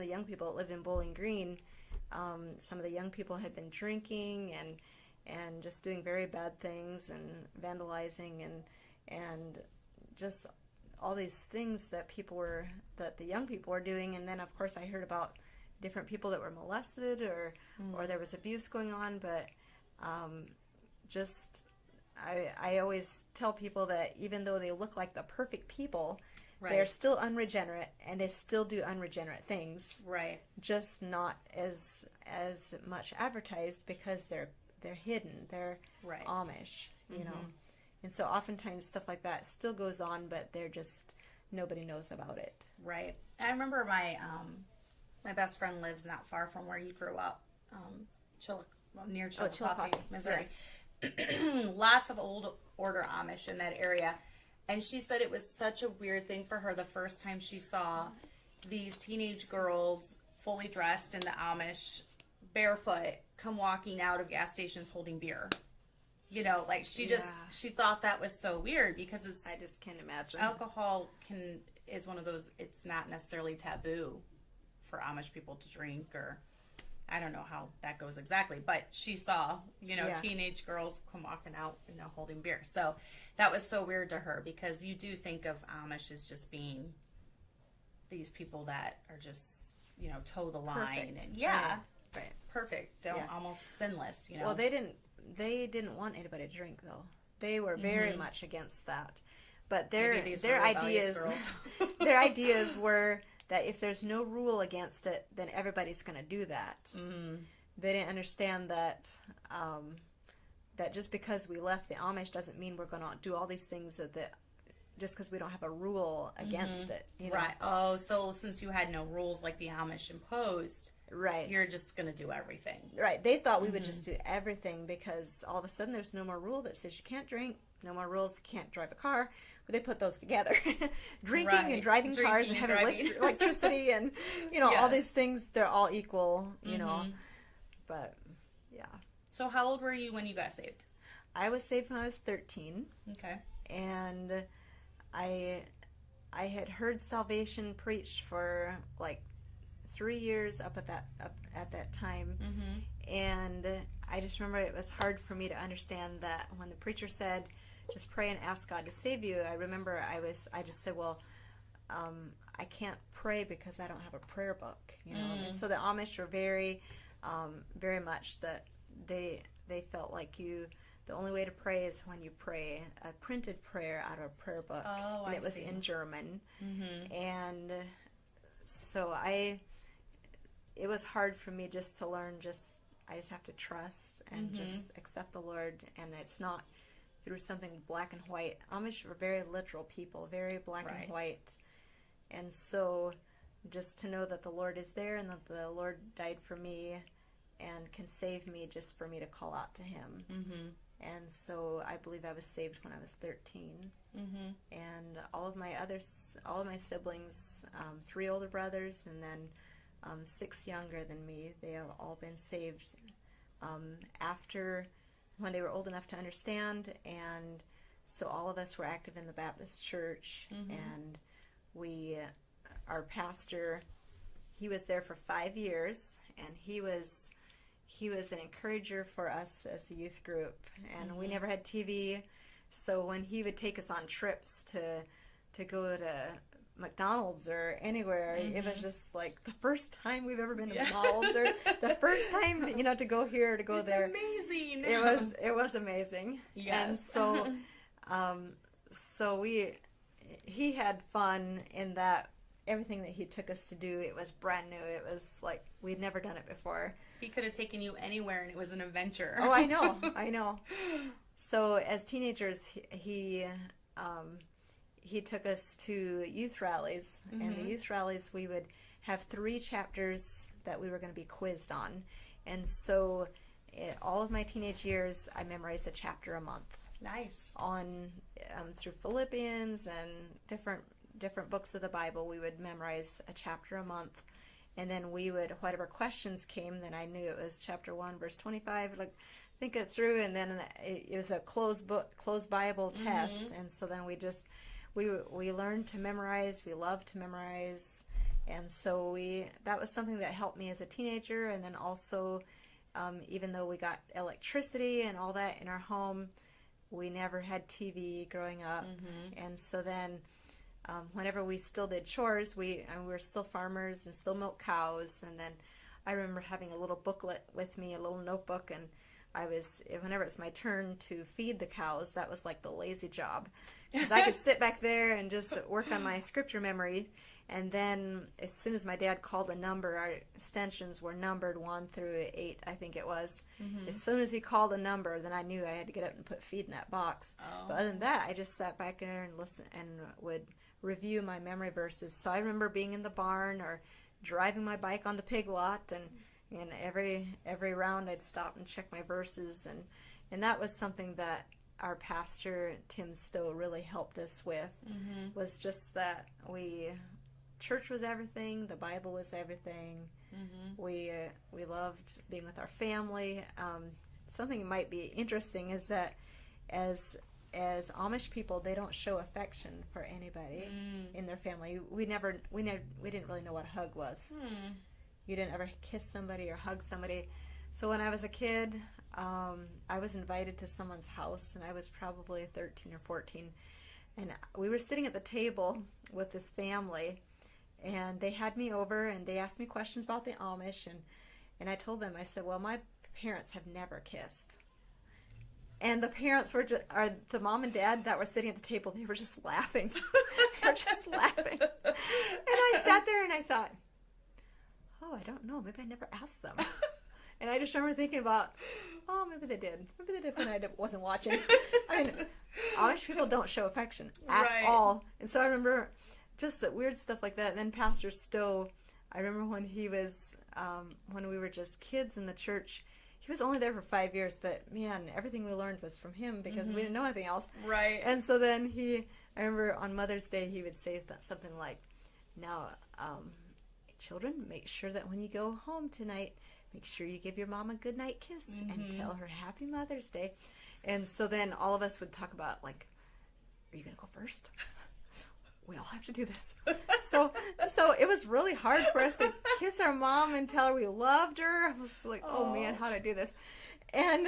young people that lived in Bowling Green, some of the young people had been drinking and just doing very bad things and vandalizing and just all these things that the young people were doing. And then of course I heard about different people that were molested or there was abuse going on, but I always tell people that even though they look like the perfect people, they're still unregenerate, and they still do unregenerate things. Right. Just not as much advertised, because they're hidden. They're Amish, you know. And so oftentimes stuff like that still goes on, but nobody knows about it. Right. I remember my best friend lives not far from where you grew up, near Chillicothe, Missouri. Yes. Lots of old order Amish in that area. And she said it was such a weird thing for her the first time she saw these teenage girls fully dressed in the Amish, barefoot, come walking out of gas stations holding beer. You know, like she thought that was so weird, because I just can't imagine. Alcohol is one of those, it's not necessarily taboo for Amish people to drink, or I don't know how that goes exactly, but she saw, teenage girls come walking out, holding beer. So that was so weird to her, because you do think of Amish as just being these people that are just, toe the line. Perfect. And perfect. Almost sinless, Well, they didn't want anybody to drink, though. They were very much against that. But their ideas were that if there's no rule against it, then everybody's going to do that. They didn't understand that that just because we left the Amish doesn't mean we're going to do all these things that just because we don't have a rule against it, you know? Right. Oh, so since you had no rules like the Amish imposed, Right. you're just going to do everything. Right. They thought we would just do everything because all of a sudden there's no more rule that says you can't drink, no more rules, you can't drive a car. But they put those together. Drinking and driving cars and having electricity and, you know, all these things, they're all equal, you know. But, yeah. So how old were you when you got saved? I was saved when I was 13. Okay. And I had heard salvation preached for like 3 years up at that time, and I just remember it was hard for me to understand that when the preacher said, "Just pray and ask God to save you," I remember I just said, "Well, I can't pray because I don't have a prayer book," you know. And so the Amish were very, very much that they felt like the only way to pray is when you pray a printed prayer out of a prayer book, and it was in German, and so it was hard for me just to learn. I just have to trust and just accept the Lord, and it's not through something black and white. Amish were very literal people, very black and white, and so just to know that the Lord is there and that the Lord died for me and can save me, just for me to call out to Him. And so I believe I was saved when I was 13. And all of my siblings, 3 older brothers, and then 6 younger than me, they have all been saved after when they were old enough to understand. And so all of us were active in the Baptist church, and our pastor, he was there for 5 years, and he was an encourager for us as a youth group, and we never had TV, so when he would take us on trips to go to McDonald's or anywhere, it was just like the first time we've ever been to McDonald's, or the first time, you know, to go here, to go there. Amazing. It was amazing. Yes. And so he had fun in that. Everything that he took us to do, it was brand new. It was like we'd never done it before. He could have taken you anywhere, and it was an adventure. Oh, I know. So as teenagers, he took us to youth rallies, and the youth rallies, we would have 3 chapters that we were going to be quizzed on. And so all of my teenage years, I memorized a chapter a month. Nice. On through Philippians and different books of the Bible, we would memorize a chapter a month, and then we would, whatever questions came, then I knew it was chapter 1 verse 25, like think it through, and then it was a closed Bible test, and so then we learned to memorize. We loved to memorize, and so that was something that helped me as a teenager. And then also, even though we got electricity and all that in our home, we never had TV growing up, and so then whenever we still did chores, we were still farmers and still milked cows. And then I remember having a little booklet with me, a little notebook, and whenever it's my turn to feed the cows, that was like the lazy job, because I could sit back there and just work on my scripture memory. And then as soon as my dad called a number, our extensions were numbered 1 through 8, I think it was. As soon as he called a number, then I knew I had to get up and put feed in that box. But other than that, I just sat back there and listened and would review my memory verses. So I remember being in the barn or driving my bike on the pig lot, and every round I'd stop and check my verses, and that was something that our pastor Tim Stowe really helped us with, was just that church was everything, the Bible was everything. We loved being with our family. Something that might be interesting is that as Amish people, they don't show affection for anybody in their family. We didn't really know what a hug was. You didn't ever kiss somebody or hug somebody. So when I was a kid, I was invited to someone's house, and I was probably 13 or 14, and we were sitting at the table with this family, and they had me over, and they asked me questions about the Amish, and I told them, I said, well, my parents have never kissed. And the parents were the mom and dad that were sitting at the table, they were just laughing. They were just laughing. And I sat there and I thought, oh, I don't know. Maybe I never asked them. And I just remember thinking about, oh, maybe they did. Maybe they did when I wasn't watching. I mean, Amish people don't show affection at all. And so I remember just the weird stuff like that. And then Pastor Stowe, I remember when he was, when we were just kids in the church, he was only there for 5 years, but man, everything we learned was from him because we didn't know anything else. Right. And so then I remember on Mother's Day, he would say something like, now, children, make sure that when you go home tonight, make sure you give your mom a good night kiss and tell her Happy Mother's Day. And so then all of us would talk about, like, are you going to go first? We all have to do this. So it was really hard for us to kiss our mom and tell her we loved her. I was like, oh man, how do I do this? And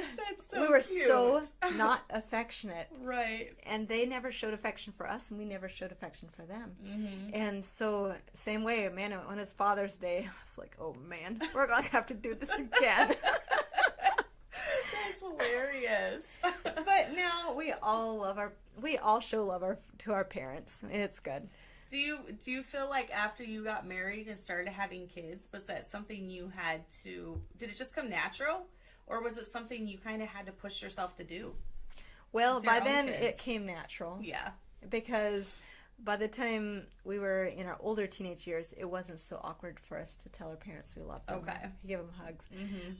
we were so not affectionate. Right. And they never showed affection for us, and we never showed affection for them. And so, same way, man, when it's Father's Day, I was like, oh man, we're going to have to do this again. That's hilarious. But now we all show love to our parents. It's good. Do you feel like after you got married and started having kids, was that something you had to, did it just come natural? Or was it something you kind of had to push yourself to do? Well, by then it came natural. Yeah. Because by the time we were in our older teenage years, it wasn't so awkward for us to tell our parents we loved them. Okay. Give them hugs.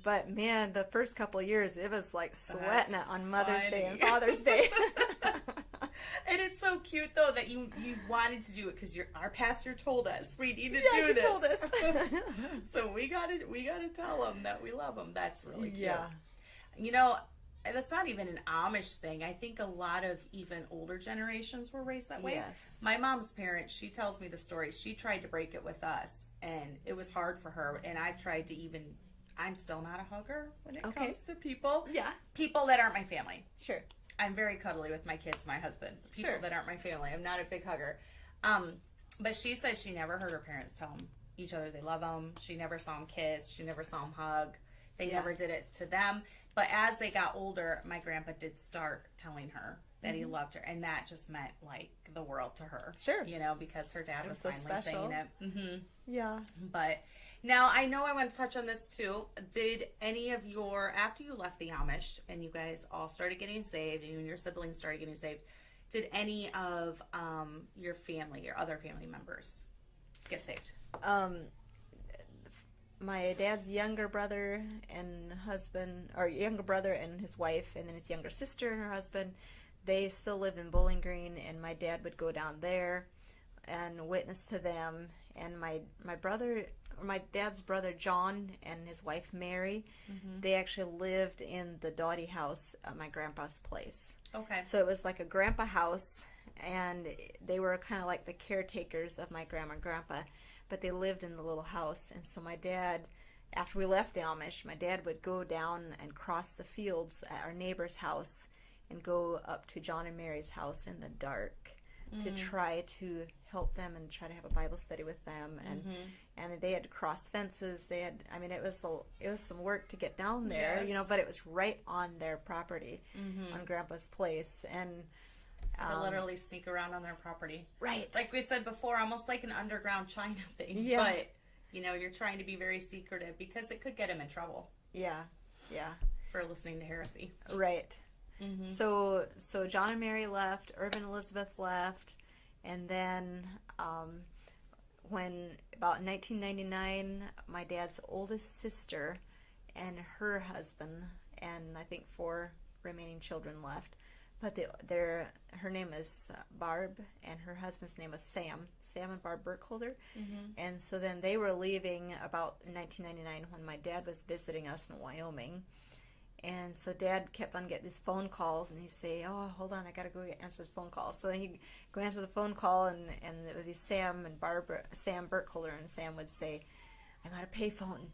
But man, the first couple of years, it was like sweating it on Mother's Day and Father's Day. And it's so cute though that you wanted to do it because our pastor told us we need to do this. Yeah, he told us. So we gotta tell them that we love them. That's really cute. Yeah. You know, that's not even an Amish thing. I think a lot of even older generations were raised that way. Yes. My mom's parents, she tells me the story. She tried to break it with us, and it was hard for her. And I've tried to I'm still not a hugger when it comes to people. Yeah. People that aren't my family. Sure. I'm very cuddly with my kids, my husband. People that aren't my family. I'm not a big hugger. But she said she never heard her parents tell each other they love them. She never saw them kiss. She never saw them hug. They never did it to them. But as they got older, my grandpa did start telling her that he loved her. And that just meant, like, the world to her. Sure. You know, because her dad was finally saying it. Yeah. But now, I know I want to touch on this too. Did any of after you left the Amish and you guys all started getting saved and you and your siblings started getting saved, did any of your other family members get saved? My dad's younger brother and his wife, and then his younger sister and her husband, they still lived in Bowling Green, and my dad would go down there and witness to them. And my dad's brother John and his wife Mary, they actually lived in the Doughty house at my grandpa's place. Okay. So it was like a grandpa house, and they were kind of like the caretakers of my grandma and grandpa, but they lived in the little house. And so my dad, after we left the Amish, my dad would go down and cross the fields at our neighbor's house and go up to John and Mary's house in the dark to try to help them and try to have a Bible study with them. And they had to cross fences. It was some work to get down there, but it was right on their property, on Grandpa's place. And to literally sneak around on their property. Right. Like we said before, almost like an underground China thing. Yeah. But, you're trying to be very secretive because it could get him in trouble. Yeah. Yeah. For listening to heresy. Right. So John and Mary left, Irvin and Elizabeth left, and then when about 1999, my dad's oldest sister and her husband and I think 4 remaining children left. But her name is Barb, and her husband's name was Sam and Barb Burkholder. And so then they were leaving about 1999 when my dad was visiting us in Wyoming. And so Dad kept on getting these phone calls, and he'd say, oh, hold on, I got to go answer this phone call. So he'd go answer the phone call, and it would be Sam Burkholder, and Sam would say, I'm at a payphone.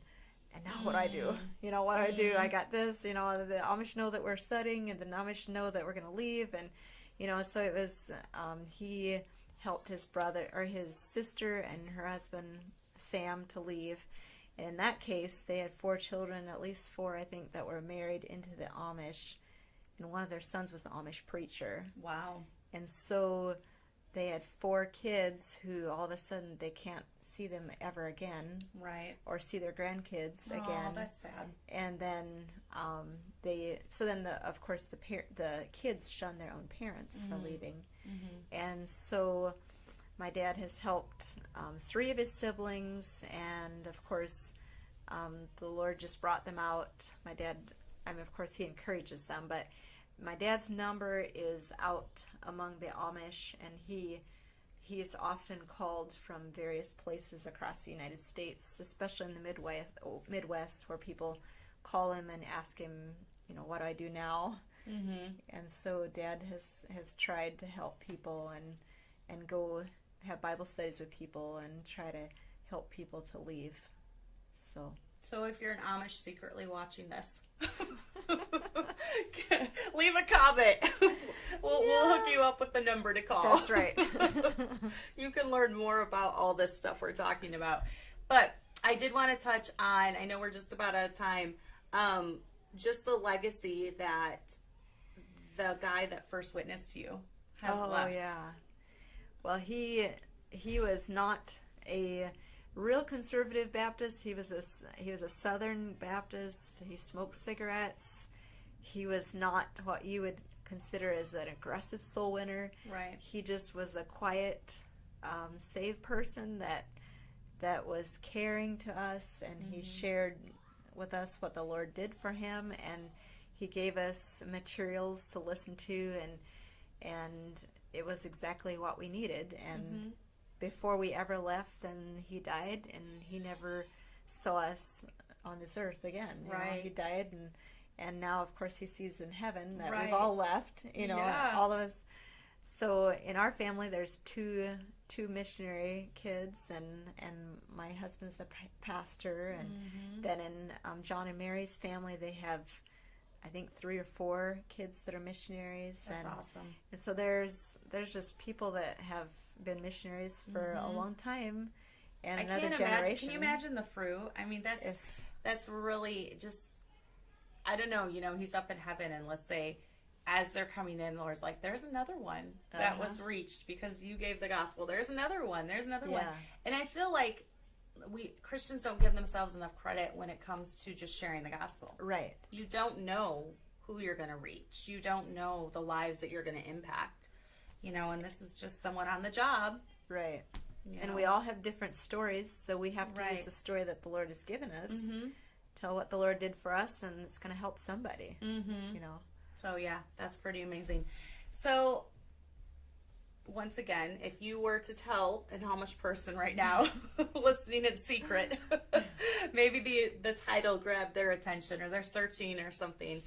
And now what do I do? What do I do? I got this, the Amish know that we're studying, and the Amish know that we're going to leave. And, so it was, he helped his sister and her husband, Sam, to leave. And in that case, they had 4 children, at least 4, I think, that were married into the Amish. And one of their sons was the Amish preacher. Wow. And so they had 4 kids who all of a sudden they can't see them ever again, Right. or see their grandkids Oh, again. that's sad. And then of course the kids shun their own parents for leaving. And so my dad has helped 3 of his siblings, and of course the Lord just brought them out. My dad, of course he encourages them, but my dad's number is out among the Amish, and he is often called from various places across the United States, especially in the Midwest, where people call him and ask him, what do I do now? And so Dad has tried to help people and go have Bible studies with people and try to help people to leave. So if you're an Amish secretly watching this, leave a comment. We'll hook you up with the number to call. That's right. You can learn more about all this stuff we're talking about. But I did want to touch on, I know we're just about out of time, just the legacy that the guy that first witnessed you has left. Oh, yeah. Well, he was not a real conservative Baptist. He was a Southern Baptist. He smoked cigarettes. He was not what you would consider as an aggressive soul winner. Right. He just was a quiet, saved person that was caring to us, and he shared with us what the Lord did for him, and he gave us materials to listen to, and it was exactly what we needed. And before we ever left, then he died, and he never saw us on this earth again. Right. He died, and now, of course, he sees in heaven that Right. we've all left, Yeah. all of us. So in our family, there's two missionary kids, and my husband's a pastor, and then in John and Mary's family, they have, I think, 3 or 4 kids that are missionaries. That's awesome. And so there's just people that have been missionaries for a long time, and I another can't generation. imagine. Can you imagine the fruit? I mean, that's really just, I don't know, he's up in heaven, and let's say as they're coming in, the Lord's like, there's another one that was reached because you gave the gospel. There's another one. There's another one. And I feel like Christians don't give themselves enough credit when it comes to just sharing the gospel. Right. You don't know who you're going to reach. You don't know the lives that you're going to impact. And this is just someone on the job. Right. And we all have different stories, so we have to use the story that the Lord has given us, tell what the Lord did for us, and it's going to help somebody. So yeah, that's pretty amazing. So once again, if you were to tell an Amish person right now listening in secret, maybe the title grabbed their attention, or they're searching or something,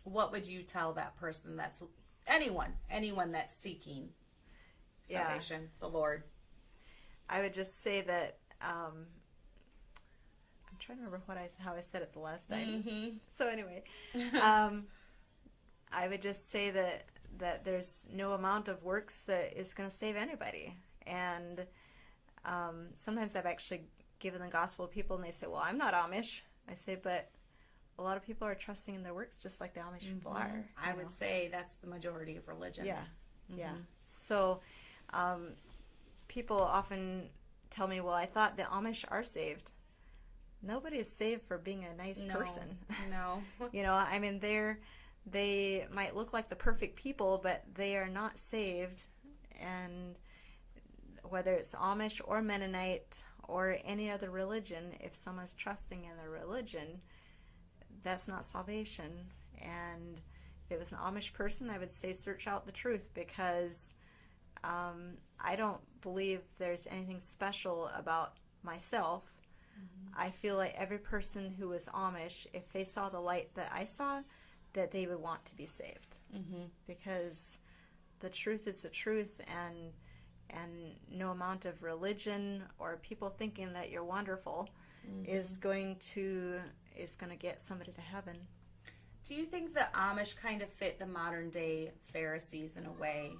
what would you tell that person? That's anyone that's seeking salvation, the Lord? I would just say that I'm trying to remember how I said it the last time. So anyway, I would just say that there's no amount of works that is going to save anybody. And sometimes I've actually given the gospel to people, and they say, well, I'm not Amish. I say, but a lot of people are trusting in their works just like the Amish people are. I would say that's the majority of religions. Yeah. So people often tell me, well, I thought the Amish are saved. Nobody is saved for being a nice person. No. I mean, they might look like the perfect people, but they are not saved. And whether it's Amish or Mennonite or any other religion, if someone's trusting in their religion, that's not salvation. And if it was an Amish person, I would say search out the truth, because I don't believe there's anything special about myself. I feel like every person who was Amish, if they saw the light that I saw, that they would want to be saved. Because the truth is the truth, and no amount of religion or people thinking that you're wonderful is going to get somebody to heaven. Do you think the Amish kind of fit the modern day Pharisees in a way?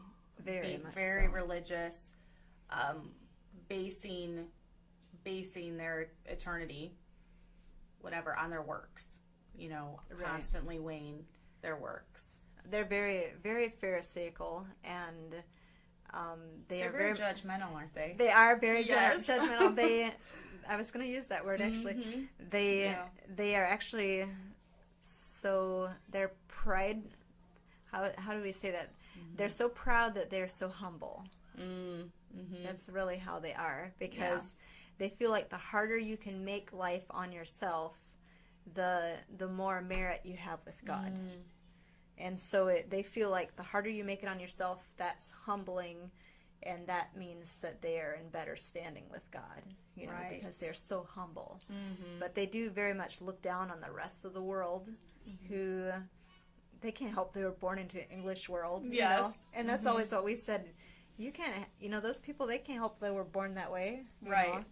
Very much very so. Religious, basing their eternity, whatever, on their works. Constantly weighing their works. They're very, very pharisaical, and They They're are very judgmental, aren't they? They are very Yes. judgmental. I was going to use that word actually. They are actually so their pride. How do we say that? They're so proud that they're so humble. That's really how they are, because they feel like the harder you can make life on yourself, the more merit you have with God. And so they feel like the harder you make it on yourself, that's humbling, and that means that they are in better standing with God, you know, because they're so humble. But they do very much look down on the rest of the world, who they can't help they were born into an English world, you know? And that's always what we said. You can't, you know, those people, they can't help they were born that way, you know?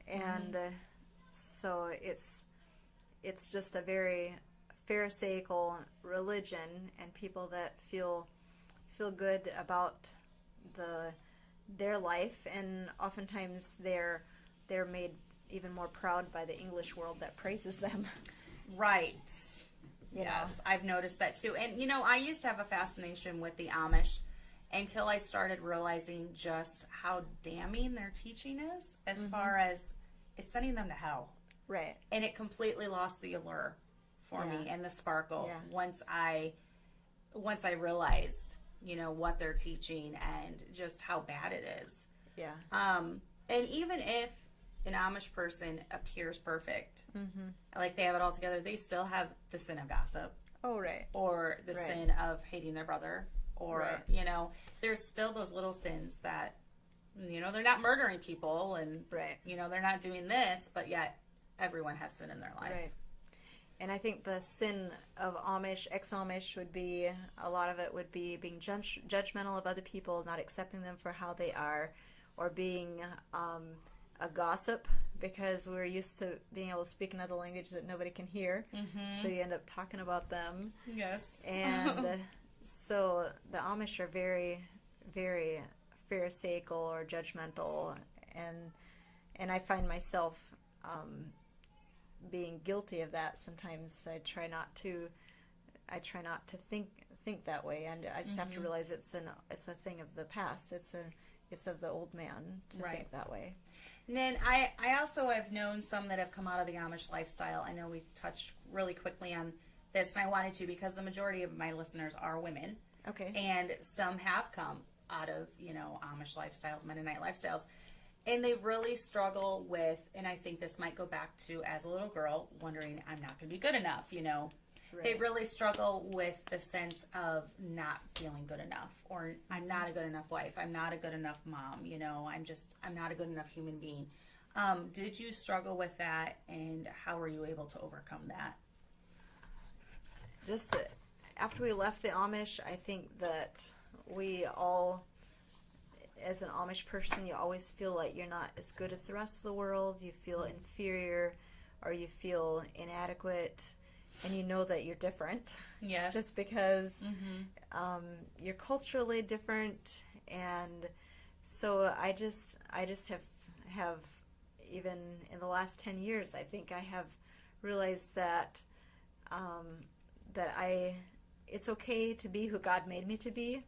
And so it's just a very pharisaical religion, and people that feel good about their life, and oftentimes they're made even more proud by the English world that praises them. Right. You know? Yes, I've noticed that too. And, you know, I used to have a fascination with the Amish until I started realizing just how damning their teaching is, as far as it's sending them to hell. Right. And it completely lost the allure for me and the sparkle once I realized, you know, what they're teaching and just how bad it is. Yeah. And even if an Amish person appears perfect, like they have it all together, they still have the sin of gossip. Oh, right. Or the sin of hating their brother. Or, you know, there's still those little sins that, you know, they're not murdering people and, you know, they're not doing this, but yet everyone has sin in their life. Right. And I think the sin of Amish, ex-Amish, would be, a lot of it would be being judgmental of other people, not accepting them for how they are, or being a gossip, because we're used to being able to speak another language that nobody can hear. So you end up talking about them. Yes. And so the Amish are very, very pharisaical or judgmental, and I find myself being guilty of that sometimes. I try not to think that way, and I just have to realize it's a thing of the past. It's of the old man to think that way. And then I also have known some that have come out of the Amish lifestyle. I know we touched really quickly on this, and I wanted to, because the majority of my listeners are women. Okay. And some have come out of, you know, Amish lifestyles, Mennonite lifestyles. And they really struggle with, and I think this might go back to as a little girl wondering, I'm not going to be good enough, you know. They really struggle with the sense of not feeling good enough, or I'm not a good enough wife, I'm not a good enough mom, you know, I'm not a good enough human being. Did you struggle with that, and how were you able to overcome that? Just after we left the Amish, I think that we all, as an Amish person, you always feel like you're not as good as the rest of the world. You feel inferior, or you feel inadequate, and you know that you're different. Yes. Just because you're culturally different, and so I just have even in the last 10 years, I think I have realized that it's okay to be who God made me to be.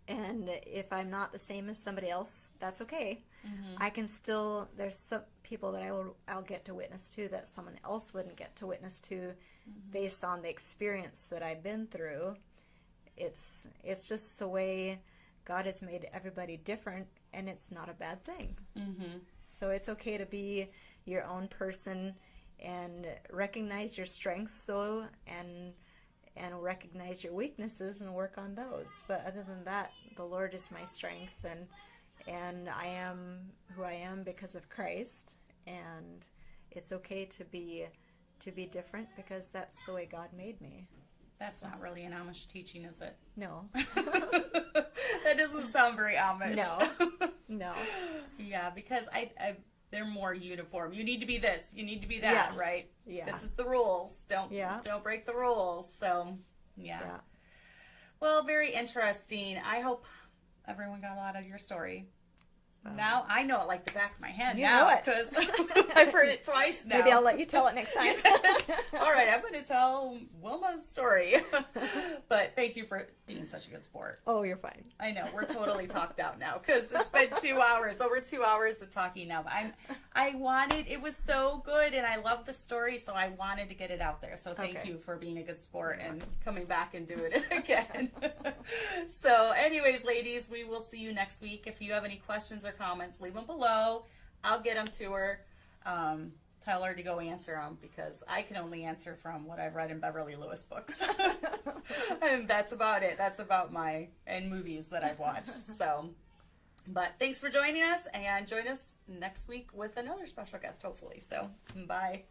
And if I'm not the same as somebody else, that's okay. I can still, there's some people that I'll get to witness to that someone else wouldn't get to witness to based on the experience that I've been through. It's just the way God has made everybody different, and it's not a bad thing. So it's okay to be your own person and recognize your strengths, though, and recognize your weaknesses and work on those. But other than that, the Lord is my strength, and I am who I am because of Christ, and it's okay to be different because that's the way God made me. That's not really an Amish teaching, is it? No. That doesn't sound very Amish. No. Yeah, because they're more uniform. You need to be this. You need to be that. Yeah. Right. Yeah. This is the rules. Don't break the rules. So yeah. Well, very interesting. I hope everyone got a lot out of your story. Now I know it like the back of my hand You now know it. because I've heard it twice now. Maybe I'll let you tell it next time. All right, I'm going to tell Wilma's story. But thank you for being such a good sport. Oh, you're fine. I know, we're totally talked out now because it's been 2 hours, over 2 hours of talking now. But it was so good and I love the story, so I wanted to get it out there. So thank you for being a good sport and coming back and doing it again. So anyways, ladies, we will see you next week. If you have any questions or comments, leave them below. I'll get them to her. Tell her to go answer them because I can only answer from what I've read in Beverly Lewis books. And that's about it. That's about and movies that I've watched. So, but thanks for joining us and join us next week with another special guest, hopefully. So, bye.